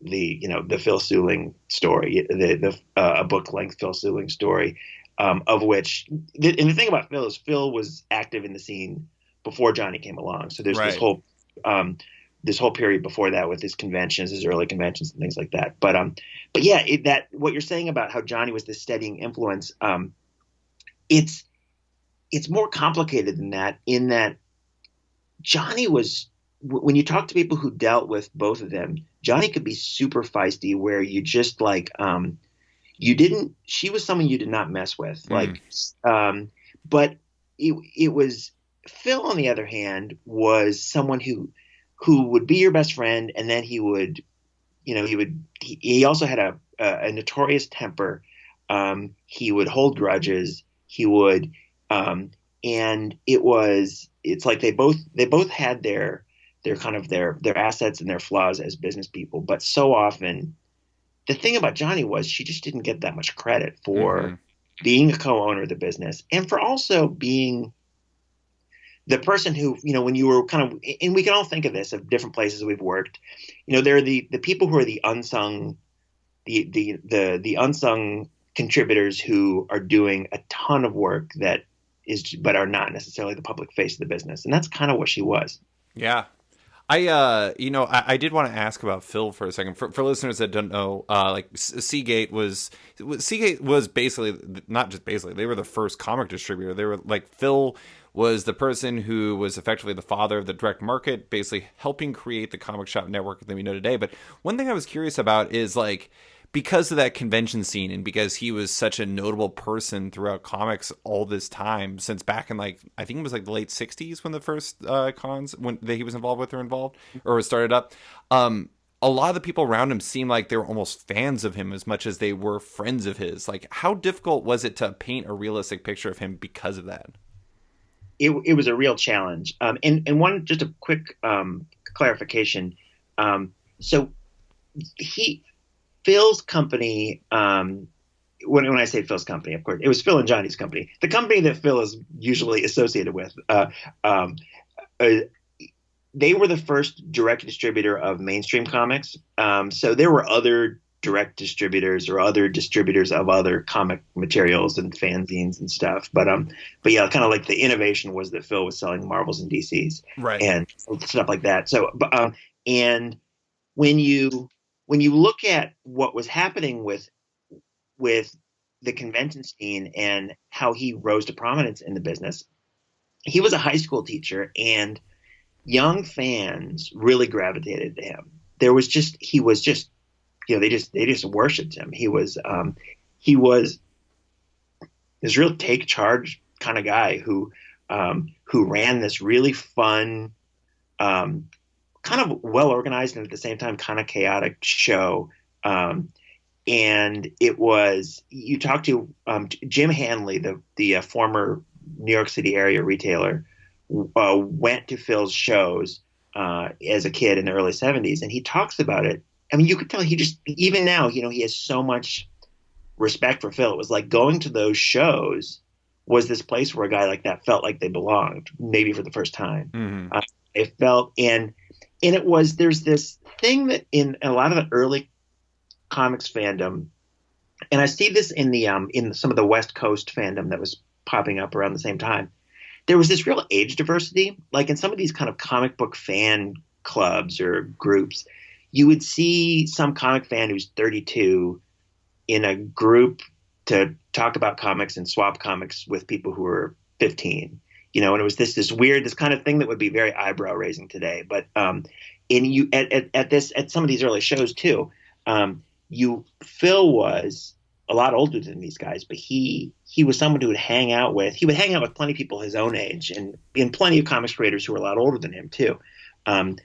the Phil Seuling story, a book length Phil Seuling story, of which, and the thing about Phil is Phil was active in the scene before Johnny came along. So there's this whole period before that with his conventions, his early conventions and things like that. But yeah, that what you're saying about how Johnny was this steadying influence, it's it's more complicated than that in that Johnny was when you talk to people who dealt with both of them, Johnny could be super feisty where you just like you didn't she was someone you did not mess with. Mm. But it was Phil on the other hand was someone who would be your best friend and then he would he also had a notorious temper. He would hold grudges. He would, and it's like they both had their kind of their assets and their flaws as business people. But so often, the thing about Johnny was she just didn't get that much credit Hmm. for being a co-owner of the business and for also being the person who, when you were kind of, and we can all think of this of different places we've worked, there are the people who are the unsung the unsung contributors who are doing a ton of work that is but are not necessarily the public face of the business, and that's kind of what she was. Yeah. I did want to ask about Phil for a second. For listeners that don't know, Seagate was basically, not just basically, they were the first comic distributor. They were like, Phil was the person who was effectively the father of the direct market, basically helping create the comic shop network that we know today. But one thing I was curious about is like, because of that convention scene and because he was such a notable person throughout comics all this time, since back in like I think it was like the late 60s when the first cons when that he was involved with or involved or was started up. A lot of the people around him seemed like they were almost fans of him as much as they were friends of his. Like, how difficult was it to paint a realistic picture of him because of that? It was a real challenge. And one just a quick clarification. So he Phil's company. When I say Phil's company, of course, it was Phil and Johnny's company. The company that Phil is usually associated with. Um, uh, they were the first direct distributor of mainstream comics. So there were other direct distributors or other distributors of other comic materials and fanzines and stuff. But yeah, kind of like the innovation was that Phil was selling Marvels and DCs Right. and stuff like that. And when you look at what was happening with the convention scene and how he rose to prominence in the business, he was a high school teacher and young fans really gravitated to him. He was just they just worshipped him. He was this real take charge kind of guy who ran this really fun, kind of well organized and at the same time kind of chaotic show. And it was you talked to Jim Hanley, the former New York City area retailer, went to Phil's shows as a kid in the early '70s, and he talks about it. I mean, you could tell he just even now, he has so much respect for Phil. It was like going to those shows was this place where a guy like that felt like they belonged, maybe for the first time. Hmm. It felt and it was there's this thing that in a lot of the early comics fandom, and I see this in some of the West Coast fandom that was popping up around the same time. There was this real age diversity, like in some of these kind of comic book fan clubs or groups. You would see some comic fan who's 32 in a group to talk about comics and swap comics with people who are 15. And it was this weird, this kind of thing that would be very eyebrow raising today. But in you at some of these early shows too, Phil was a lot older than these guys, but he was someone who would hang out with plenty of people his own age and plenty of comics creators who were a lot older than him too. Um,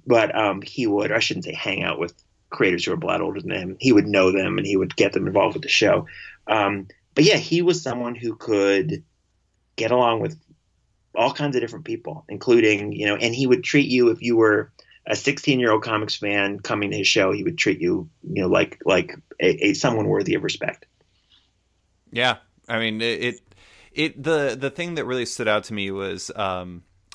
but he would, or I shouldn't say hang out with creators who were a lot older than him. He would know them and he would get them involved with the show. But yeah, he was someone who could get along with all kinds of different people, including, and he would treat you if you were a 16-year-old comics fan coming to his show, he would treat you, like a someone worthy of respect. Yeah. I mean, the thing that really stood out to me was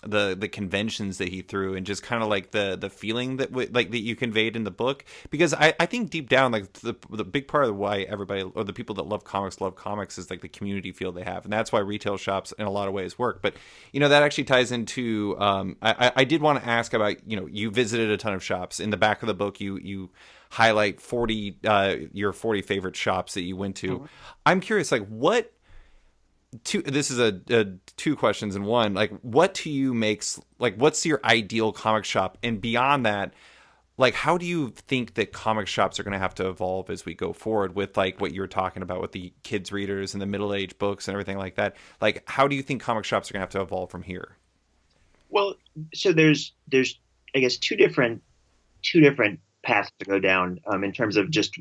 the conventions that he threw and just kind of like the feeling that you conveyed in the book, because I think deep down like the big part of why everybody or the people that love comics is like the community feel they have, and that's why retail shops in a lot of ways work. But that actually ties into I did want to ask about, you visited a ton of shops. In the back of the book you highlight 40 your 40 favorite shops that you went to. Mm-hmm. I'm curious, like, two. This is a two questions in one. Like, what to you makes like what's your ideal comic shop, and beyond that, like how do you think that comic shops are going to have to evolve as we go forward with like what you were talking about with the kids readers and the middle age books and everything like that? Like, how do you think comic shops are going to have to evolve from here? Well, so there's I guess two different paths to go down in terms of just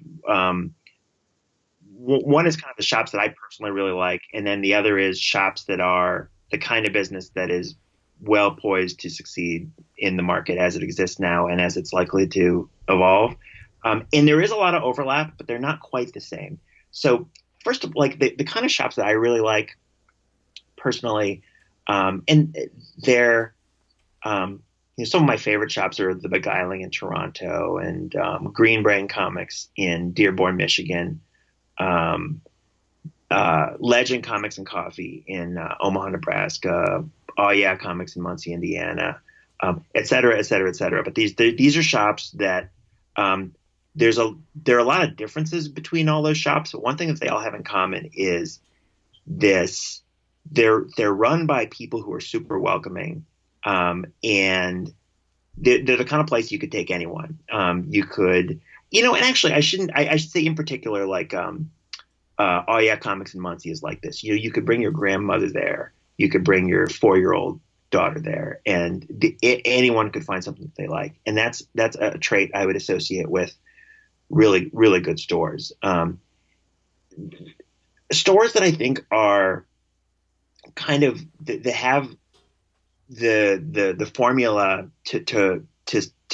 one is kind of the shops that I personally really like, and then the other is shops that are the kind of business that is well poised to succeed in the market as it exists now and as it's likely to evolve. And there is a lot of overlap, but they're not quite the same. So first, like the kind of shops that I really like personally, and they're some of my favorite shops are the Beguiling in Toronto and Green Brain Comics in Dearborn, Michigan. um, Legend Comics and Coffee in Omaha, Nebraska. Oh yeah, Comics in Muncie, Indiana, et cetera, et cetera, et cetera. But these are shops that um, there are a lot of differences between all those shops. But one thing that they all have in common is this: they're run by people who are super welcoming, and they're the kind of place you could take anyone. You could, and actually, I should say in particular, like, oh yeah, Comics in Muncie is like this. You could bring your grandmother there. You could bring your 4-year-old daughter there, and anyone could find something that they like. And that's a trait I would associate with really, really good stores. Stores that I think are kind of they have the formula to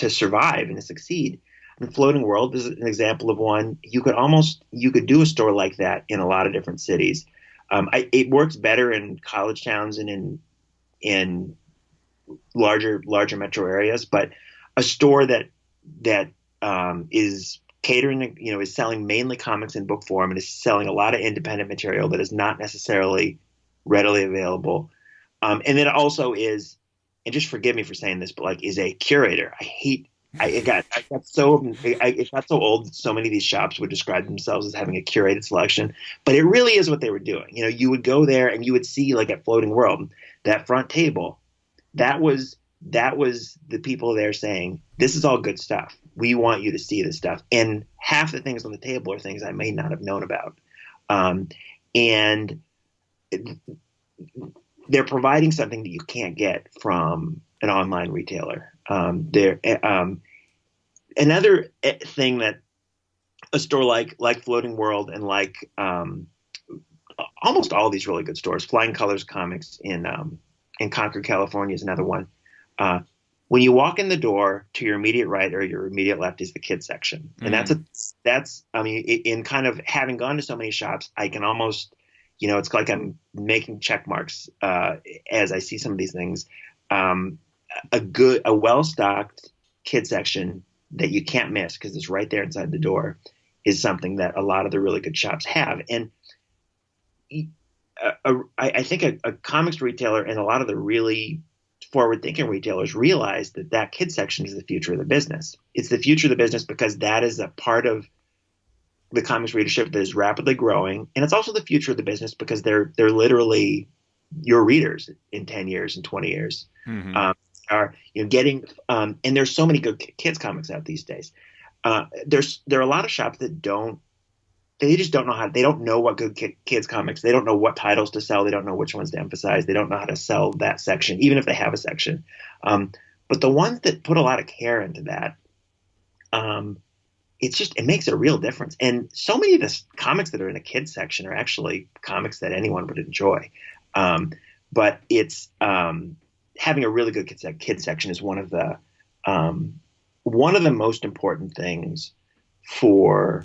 survive and to succeed. And Floating World is an example of one. You could do a store like that in a lot of different cities. It works better in college towns and in larger metro areas, but a store that is catering, is selling mainly comics in book form and is selling a lot of independent material that is not necessarily readily available. And then it also is, and just forgive me for saying this, but like is a curator. It got so old that so many of these shops would describe themselves as having a curated selection, but it really is what they were doing. You would go there and you would see, like at Floating World, that front table, that was the people there saying, this is all good stuff. We want you to see this stuff. And half the things on the table are things I may not have known about. And they're providing something that you can't get from an online retailer. Another thing that a store like Floating World and like almost all these really good stores, Flying Colors Comics in Concord, California is another one. When you walk in the door, to your immediate right or your immediate left is the kids section, and I mean, in kind of having gone to so many shops, I can almost, it's like I'm making check marks as I see some of these things. A well-stocked kid section that you can't miss because it's right there inside the door is something that a lot of the really good shops have. And I think a comics retailer and a lot of the really forward-thinking retailers realize that kid section is the future of the business. It's the future of the business because that is a part of the comics readership that is rapidly growing, and it's also the future of the business because they're literally your readers in 10 years and 20 years. Mm-hmm. Are getting and there's so many good kids comics out these days. There are a lot of shops that just don't know how. They don't know what good kids comics. They don't know what titles to sell. They don't know which ones to emphasize. They don't know how to sell that section, even if they have a section. But the ones that put a lot of care into that, it makes a real difference. And so many of the comics that are in a kids section are actually comics that anyone would enjoy. But it's having a really good kids section is one of the most important things for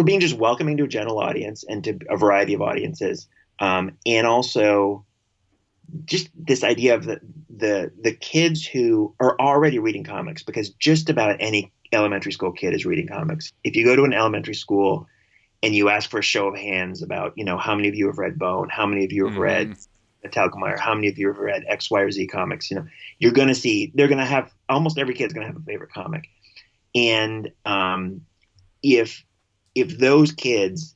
being just welcoming to a general audience and to a variety of audiences, and also just this idea of the kids who are already reading comics, because just about any elementary school kid is reading comics. If you go to an elementary school and you ask for a show of hands about, how many of you have read Bone, how many of you have read Talcumire, how many of you have read X, Y, or Z comics, you're going to see, they're going to have, almost every kid's going to have a favorite comic. And if those kids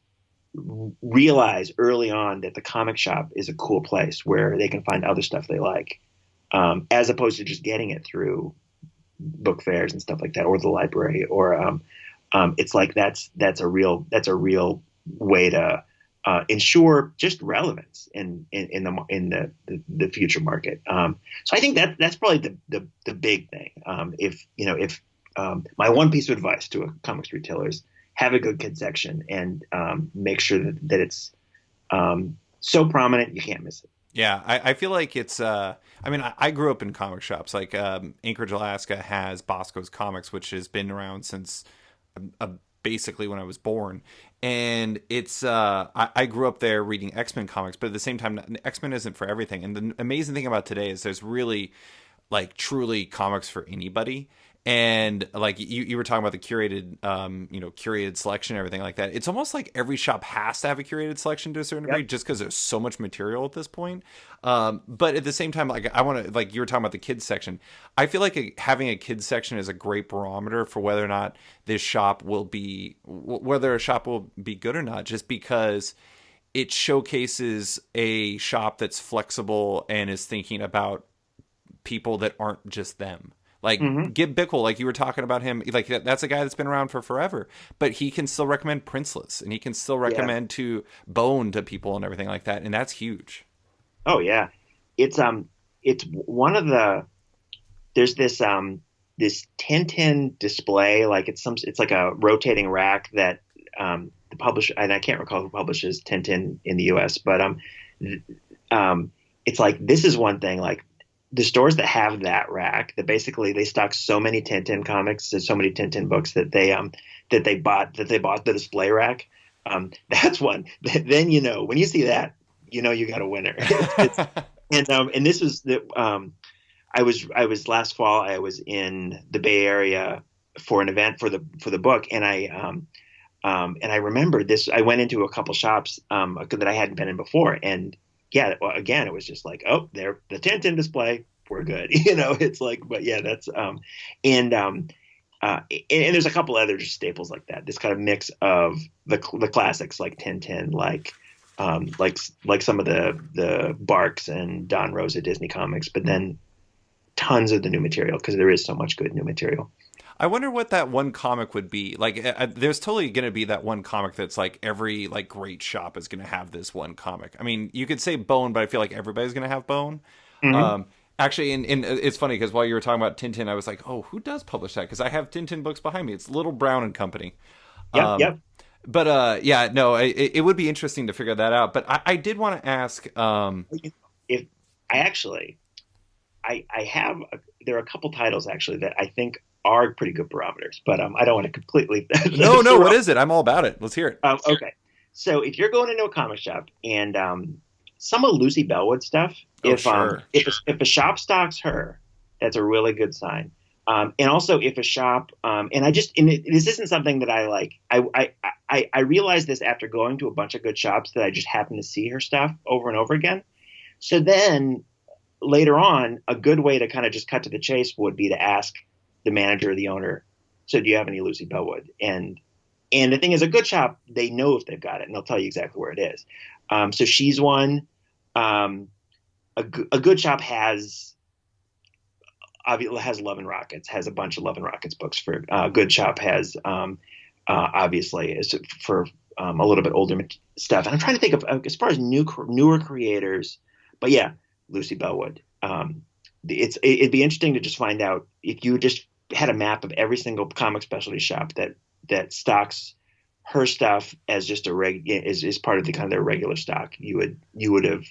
realize early on that the comic shop is a cool place where they can find other stuff they like, as opposed to just getting it through book fairs and stuff like that, or the library, or it's like that's a real way to ensure just relevance in the future market. So I think that's probably the big thing. If my one piece of advice to a comics retailer is have a good kid section and make sure that it's so prominent you can't miss it. Yeah, I feel like it's. I mean, I grew up in comic shops. Like Anchorage, Alaska has Bosco's Comics, which has been around since uh, basically when I was born. And it's. I grew up there reading X-Men comics, but at the same time, X-Men isn't for everything. And the amazing thing about today is there's really like truly comics for anybody. And like you were talking about the curated curated selection and everything like that. It's almost like every shop has to have a curated selection to a certain degree, Yep. just because there's so much material at this point. But at the same time, like I want to, like you were talking about the kids section, I feel like having a kids section is a great barometer for whether or not this shop will be, whether a shop will be good or not, just because it showcases a shop that's flexible and is thinking about people that aren't just them. Hmm. Like Gib Bickle, like you were talking about him, like that's a guy that's been around for forever, but he can still recommend Princeless, and he can still Yeah. recommend to Bone to people and everything like that, and that's huge. Oh yeah. It's one of the there's this Tintin display, like it's like a rotating rack that the publisher, and I can't recall who publishes Tintin in the US, but it's like this is one thing, like the stores that have that rack, that basically they stock so many Tintin comics and so many Tintin books that they bought the display rack. That's one. Then when you see that, you got a winner. And this was the I was last fall. I was in the Bay Area for an event for the book, and I remember this. I went into a couple shops that I hadn't been in before, and yeah, well, again, it was just like, oh, there, the Tintin display, we're good. It's like, but yeah, that's and and there's a couple other just staples like that. This kind of mix of the classics like Tintin, like some of the Barks and Don Rosa Disney comics, but then tons of the new material because there is so much good new material. I wonder what that one comic would be. Like, there's totally going to be that one comic that's like every like great shop is going to have this one comic. I mean, you could say Bone, but I feel like everybody's going to have Bone. Hmm. Actually, and it's funny because while you were talking about Tintin, I was like, oh, who does publish that? Because I have Tintin books behind me. It's Little Brown and Company. Yep, Um, yep. but yeah, no, it would be interesting to figure that out. But I did want to ask. If I actually, I have there are a couple titles actually that I think are pretty good barometers, but I don't want to completely No, throw. what is it? I'm all about it. Let's hear it. Okay, so if you're going into a comic shop and some of Lucy Bellwood stuff, Oh, if sure. if a shop stocks her, that's a really good sign. And also if a shop and I just and this isn't something that I like. I realized this after going to a bunch of good shops that I just happen to see her stuff over and over again. So then later on, a good way to kind of just cut to the chase would be to ask the manager or the owner, so do you have any Lucy Bellwood? And the thing is, a good shop, they know if they've got it, and they'll tell you exactly where it is. So she's one. Um, a good shop has Love and Rockets, has a bunch of Love and Rockets books. For good shop has obviously is for a little bit older stuff. And I'm trying to think of as far as newer creators, but yeah, Lucy Bellwood. It'd be interesting to just find out if you just had a map of every single comic specialty shop that stocks her stuff as just is part of the kind of their regular stock. You would have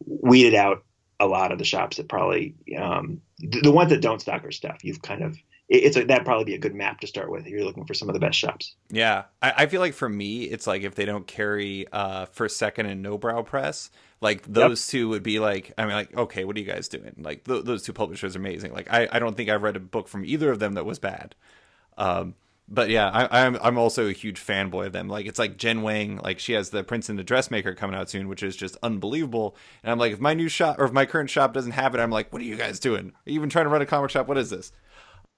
weeded out a lot of the shops that probably the ones that don't stock her stuff. You've kind of that'd probably be a good map to start with if you're looking for some of the best shops. Yeah, I feel like for me, it's like if they don't carry First Second and No Brow Press, like Yep. those two would be like, I mean, like, okay, what are you guys doing? Like those two publishers are amazing. Like I don't think I've read a book from either of them that was bad. Um, but yeah, I'm also a huge fanboy of them. Like it's like Jen Wang, like she has the Prince and the Dressmaker coming out soon, which is just unbelievable. And I'm like, if my new shop or if my current shop doesn't have it, I'm like, what are you guys doing? Are you even trying to run a comic shop? What is this?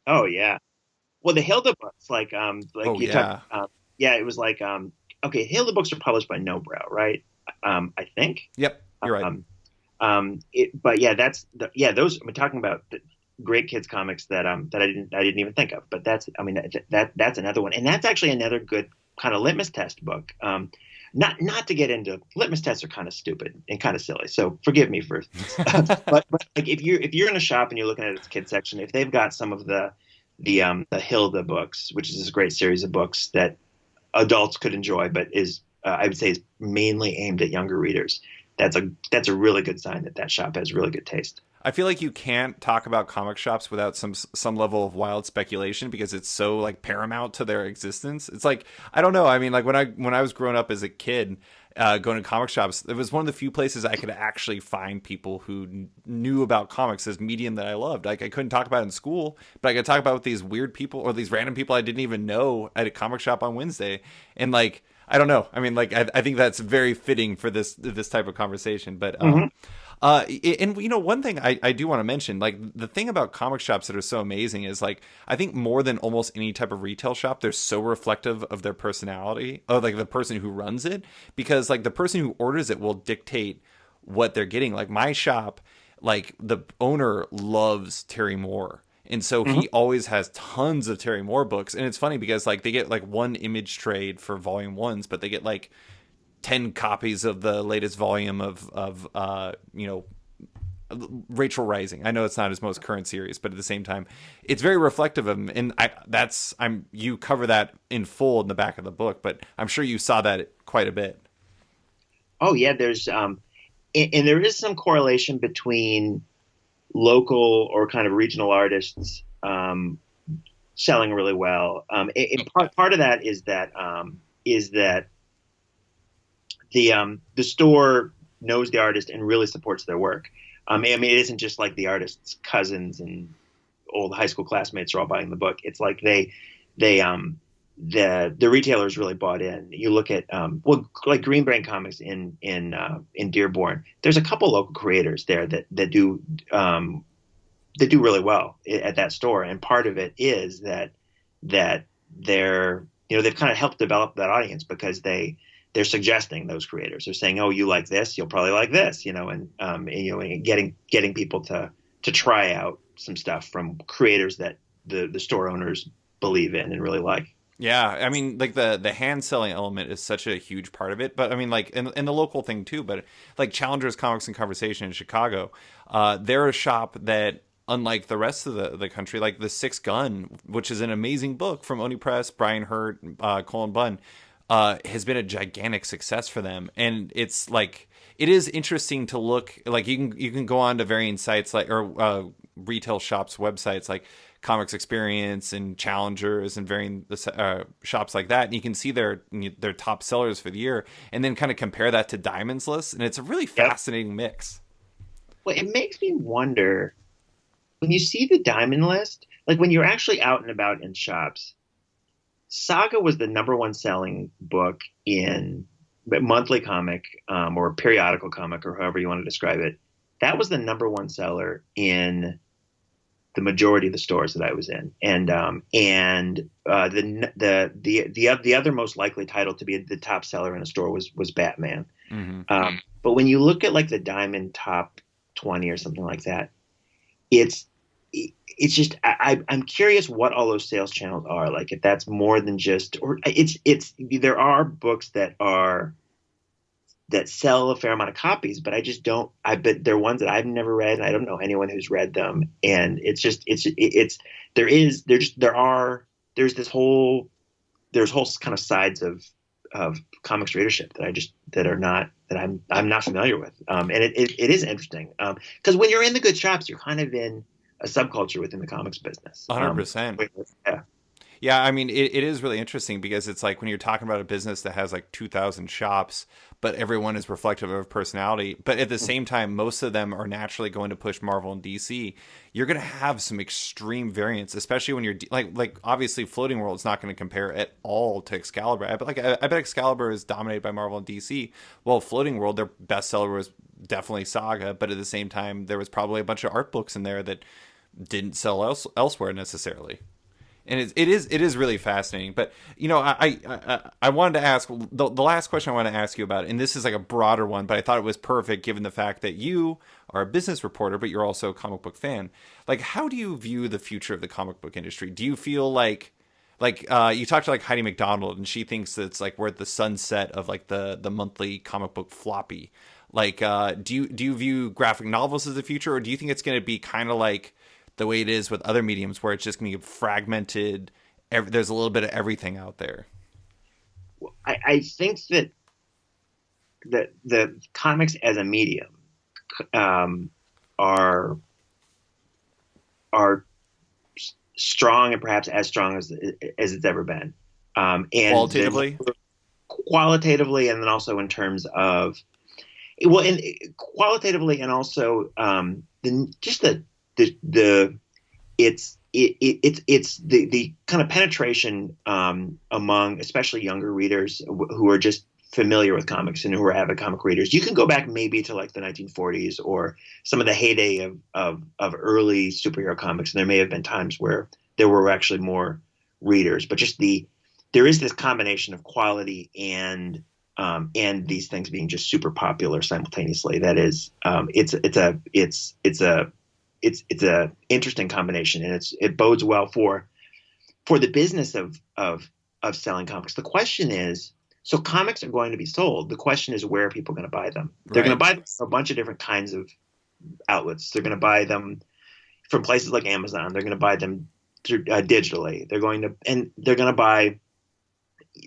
Oh yeah. Well, the Hilda books, like Oh you talk, yeah. yeah, it was like okay, Hill the books are published by No Brow, right? I think. Yep, you're right. Um, but yeah, yeah, those I'm talking about the great kids comics that I didn't even think of. But I mean that's another one, and that's actually another good kind of litmus test book. Not to get into litmus tests are kind of stupid and kind of silly, so forgive me for. But like if you're in a shop and you're looking at its kids section, if they've got some of the Hilda books, which is this great series of books that adults could enjoy, but is I would say is mainly aimed at younger readers. That's a really good sign that that shop has really good taste. I feel like you can't talk about comic shops without some level of wild speculation because it's so like paramount to their existence. It's like I don't know. I mean, like when I was growing up as a kid, going to comic shops, it was one of the few places I could actually find people who knew about comics as medium that I loved. Like I couldn't talk about it in school, but I could talk about with these weird people or these random people I didn't even know at a comic shop on Wednesday, and like. I don't know. I mean, like, I think that's very fitting for this type of conversation. But Mm-hmm. and you know, one thing I do want to mention, like the thing about comic shops that are so amazing is like I think more than almost any type of retail shop, they're so reflective of their personality, of like the person who runs it, because like the person who orders it will dictate what they're getting. Like my shop, like the owner loves Terry Moore. And so Mm-hmm. he always has tons of Terry Moore books. And it's funny because like they get like one image trade for volume ones, but they get like 10 copies of the latest volume of you know, Rachel Rising. I know it's not his most current series, but at the same time, it's very reflective of him. And you cover that in full in the back of the book, but I'm sure you saw that quite a bit. Oh yeah, there's and there is some correlation between local or kind of regional artists selling really well. Part of that is that the store knows the artist and really supports their work. I mean, it isn't just like the artist's cousins and old high school classmates are all buying the book. It's like they the retailers really bought in. You look at well, like Green Brain Comics in Dearborn. There's a couple local creators there that do really well at that store, and part of it is that they're they've kind of helped develop that audience because they're suggesting those creators. They're saying, "Oh, you like this? You'll probably like this," and getting people to try out some stuff from creators that the store owners believe in and really like. Yeah, I mean, like the hand selling element is such a huge part of it. But I mean, like in the local thing too. But like Challengers Comics and Conversation in Chicago, they're a shop that, unlike the rest of the country, like the Six Gun, which is an amazing book from Oni Press, Brian Hurt, Colin Bunn, has been a gigantic success for them. And it's like it is interesting to look like you can go on to varying sites like or retail shops websites like Comics Experience and Challengers and varying shops like that, and you can see their top sellers for the year, and then kind of compare that to Diamond's list, and it's a really Yep. fascinating mix. Well, it makes me wonder when you see the Diamond list, like when you're actually out and about in shops. Saga was the number one selling book in monthly comic or periodical comic or however you want to describe it. That was the number one seller in the majority of the stores that I was in, the other most likely title to be the top seller in a store was Batman. Mm-hmm. But when you look at like the Diamond top 20 or something like that, it's it's just I'm curious what all those sales channels are like. If that's more than just, or it's there are books that sell a fair amount of copies, but I just don't. I bet they're ones that I've never read, and I don't know anyone who's read them. And there's whole kind of sides of comics readership that I'm not familiar with. And it is interesting because when you're in the good shops, you're kind of in a subculture within the comics business. 100%. Yeah. Yeah, I mean, it is really interesting because it's like when you're talking about a business that has like 2,000 shops, but everyone is reflective of personality. But at the same time, most of them are naturally going to push Marvel and DC. You're going to have some extreme variance, especially when you're like obviously Floating World is not going to compare at all to Excalibur. I bet Excalibur is dominated by Marvel and DC. Well, Floating World, their bestseller was definitely Saga, but at the same time, there was probably a bunch of art books in there that didn't sell elsewhere necessarily. And it is really fascinating. But I wanted to ask the last question I want to ask you about, and this is like a broader one, but I thought it was perfect given the fact that you are a business reporter, but you're also a comic book fan. Like, how do you view the future of the comic book industry? Do you feel like you talked to like Heidi McDonald, and she thinks that it's like we're at the sunset of like the monthly comic book floppy. Like, do you view graphic novels as the future, or do you think it's going to be kind of like the way it is with other mediums, where it's just going to be fragmented? There's a little bit of everything out there. I think that the comics as a medium um, are are strong, and perhaps as strong as it's ever been, and Qualitatively. qualitatively, and then also in terms of, well, and qualitatively, and also just the it's the kind of penetration among especially younger readers who are just familiar with comics and who are avid comic readers. You can go back maybe to like the 1940s or some of the heyday of early superhero comics, and there may have been times where there were actually more readers, but just there is this combination of quality and these things being just super popular simultaneously. That is, it's a interesting combination, and it bodes well for the business of selling comics. The question is, so comics are going to be sold. The question is, where are people going to buy them? They're going to Right. buy them from a bunch of different kinds of outlets. They're going to buy them from places like Amazon. They're going to buy them through, digitally. They're going to buy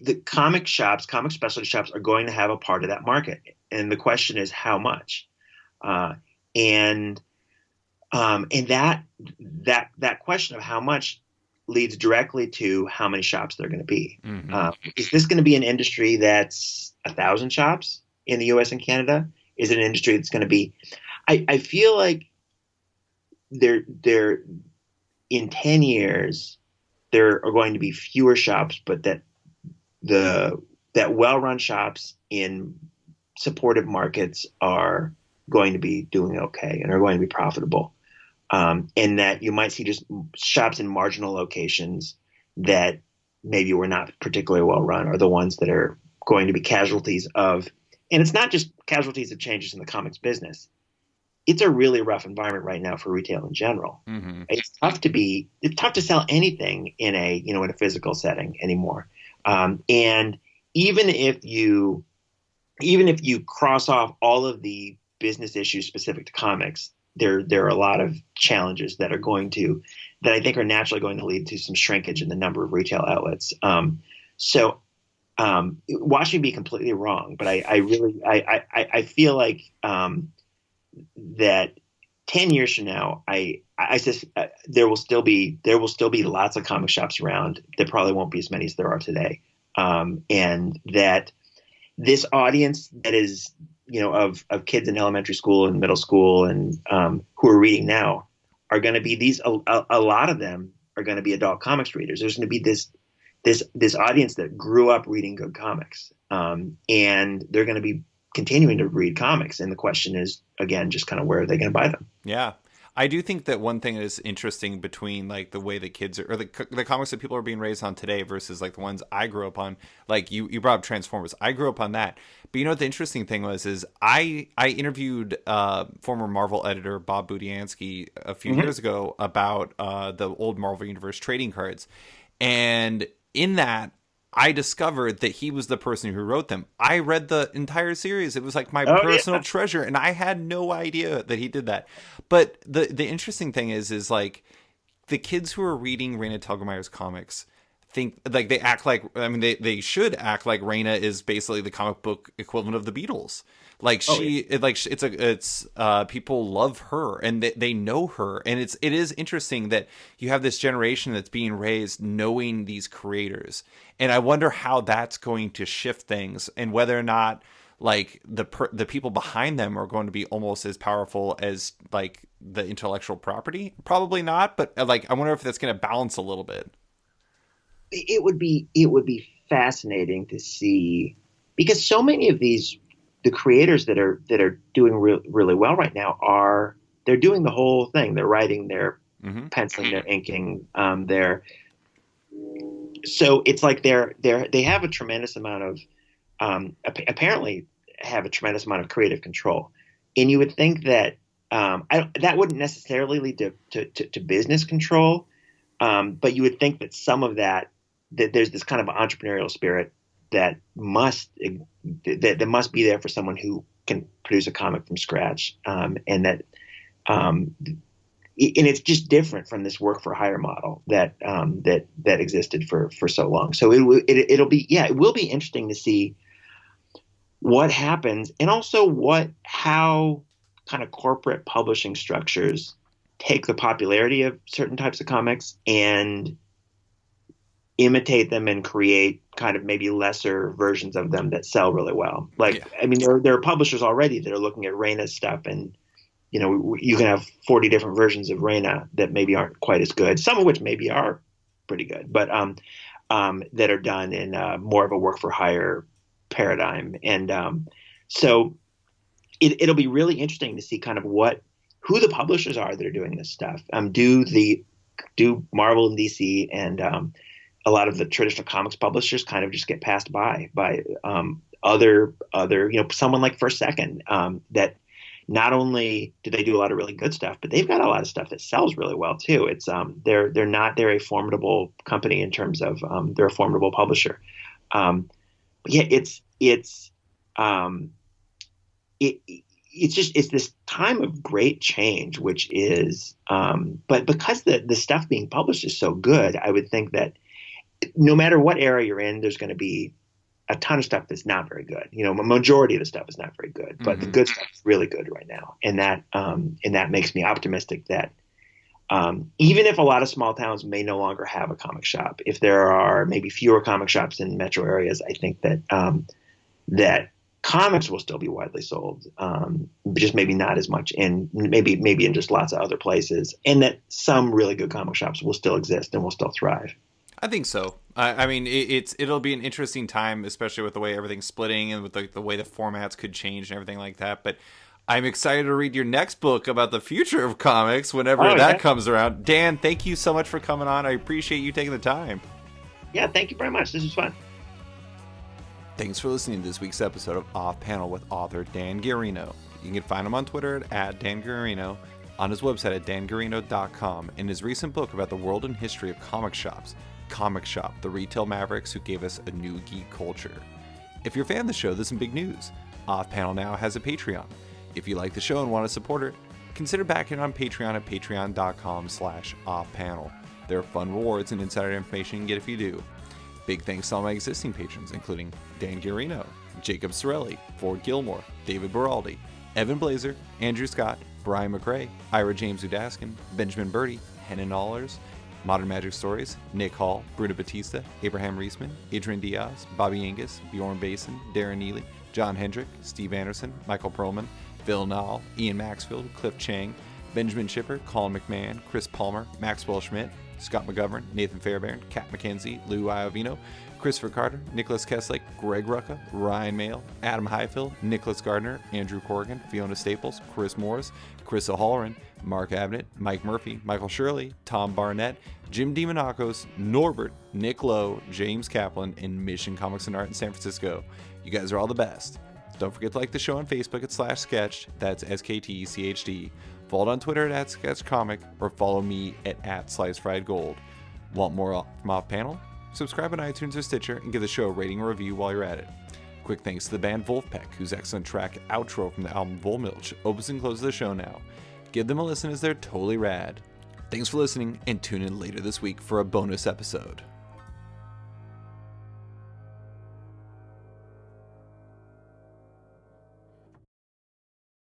the comic shops. Comic specialty shops are going to have a part of that market, and the question is how much. Uh, and and that question of how much leads directly to how many shops there are going to be. Mm-hmm. Is this going to be an industry that's 1,000 shops in the U.S. and Canada? Is it an industry that's going to be? I feel like there in 10 years there are going to be fewer shops, but that well-run shops in supportive markets are going to be doing okay and are going to be profitable. And that you might see just shops in marginal locations that maybe were not particularly well run are the ones that are going to be casualties of, and it's not just casualties of changes in the comics business. It's a really rough environment right now for retail in general. Mm-hmm. It's tough to sell anything in a physical setting anymore. And even if you cross off all of the business issues specific to comics, there are a lot of challenges that I think are naturally going to lead to some shrinkage in the number of retail outlets. So watch me be completely wrong, but I really feel like that 10 years from now, I just there will still be lots of comic shops around. There probably won't be as many as there are today, and that this audience that is of kids in elementary school and middle school and who are reading now are going to be a lot of them are going to be adult comics readers. There's going to be this audience that grew up reading good comics, and they're going to be continuing to read comics. And the question is, again, just kind of where are they going to buy them? Yeah. I do think that one thing that is interesting between like the way that kids are, or the comics that people are being raised on today versus like the ones I grew up on. Like you brought up Transformers. I grew up on that. But you know what the interesting thing was is I interviewed former Marvel editor Bob Budiansky a few Mm-hmm. years ago about the old Marvel Universe trading cards, and in that I discovered that he was the person who wrote them. I read the entire series. It was like my Oh personal yeah. treasure, and I had no idea that he did that. But the interesting thing is like the kids who are reading Raina Telgemeier's comics think like they act like, I mean, they should act like Raina is basically the comic book equivalent of the Beatles. Like Oh yeah. it's people love her and they know her, and it is interesting that you have this generation that's being raised knowing these creators, and I wonder how that's going to shift things, and whether or not like the people behind them are going to be almost as powerful as like the intellectual property. Probably not, but like I wonder if that's going to balance a little bit. It would be fascinating to see, because so many of the creators that are doing really well right now they're doing the whole thing. They're writing, they're Hmm. penciling, they're inking, So it's like they have a tremendous amount of apparently have a tremendous amount of creative control, and you would think that that wouldn't necessarily lead to business control, but you would think that some of that there's this kind of entrepreneurial spirit that must be there for someone who can produce a comic from scratch, and that and it's just different from this work for hire model that existed for so long. So it'll be it will be interesting to see what happens, and also how kind of corporate publishing structures take the popularity of certain types of comics and imitate them and create kind of maybe lesser versions of them that sell really well. Like, yeah. I mean, there are publishers already that are looking at Reina's stuff, and you can have 40 different versions of Reina that maybe aren't quite as good, some of which maybe are pretty good, but that are done in more of a work for hire paradigm. And so it'll be really interesting to see kind of who the publishers are that are doing this stuff. Do Marvel and DC and a lot of the traditional comics publishers kind of just get passed by other someone like First Second, that not only do they do a lot of really good stuff, but they've got a lot of stuff that sells really well too. It's they're a formidable company in terms of they're a formidable publisher. But yeah, it's this time of great change, which is but because the stuff being published is so good, I would think that no matter what era you're in, there's going to be a ton of stuff that's not very good. A majority of the stuff is not very good, but the good stuff is really good right now. And that makes me optimistic that even if a lot of small towns may no longer have a comic shop, if there are maybe fewer comic shops in metro areas, I think that that comics will still be widely sold, just maybe not as much, and maybe in just lots of other places, and that some really good comic shops will still exist and will still thrive. I think so. I mean, it'll be an interesting time, especially with the way everything's splitting and with the way the formats could change and everything like that. But I'm excited to read your next book about the future of comics whenever that comes around. Dan, thank you so much for coming on. I appreciate you taking the time. Yeah, thank you very much. This was fun. Thanks for listening to this week's episode of Off Panel with author Dan Gearino. You can find him on Twitter at Dan Gearino, on his website at dangearino.com, and his recent book about the world and history of comic shops, Comic Shop, the retail Mavericks who gave us a new geek culture. If you're a fan of the show, there's some big news. Off Panel now has a Patreon. If you like the show and want to support it, consider backing on Patreon at patreon.com/offpanel. There are fun rewards and insider information you can get if you do. Big thanks to all my existing patrons, including Dan Gearino, Jacob Sorelli, Ford Gilmore, David Beraldi, Evan Blazer, Andrew Scott, Brian McRae, Ira James Udaskin, Benjamin Birdie, Hennon Allers, Modern Magic Stories, Nick Hall, Bruno Batista, Abraham Reisman, Adrian Diaz, Bobby Angus, Bjorn Basin, Darren Neely, John Hendrick, Steve Anderson, Michael Perlman, Phil Nall, Ian Maxfield, Cliff Chang, Benjamin Chipper, Colin McMahon, Chris Palmer, Maxwell Schmidt, Scott McGovern, Nathan Fairbairn, Kat McKenzie, Lou Iovino, Christopher Carter, Nicholas Keslick, Greg Rucka, Ryan Mail, Adam Highfield, Nicholas Gardner, Andrew Corrigan, Fiona Staples, Chris Morris, Chris O'Halloran, Mark Abnett, Mike Murphy, Michael Shirley, Tom Barnett, Jim DeMonacos, Norbert, Nick Lowe, James Kaplan, and Mission Comics and Art in San Francisco. You guys are all the best. Don't forget to like the show on Facebook at /sketch, that's SKTCHD. Follow it on Twitter at @sketchcomic, or follow me at @slicefriedgold. Want more from Off Panel? Subscribe on iTunes or Stitcher and give the show a rating or review while you're at it. Quick thanks to the band Wolfpack, whose excellent track Outro from the album Volmilch opens and closes the show now. Give them a listen as they're totally rad. Thanks for listening, and tune in later this week for a bonus episode.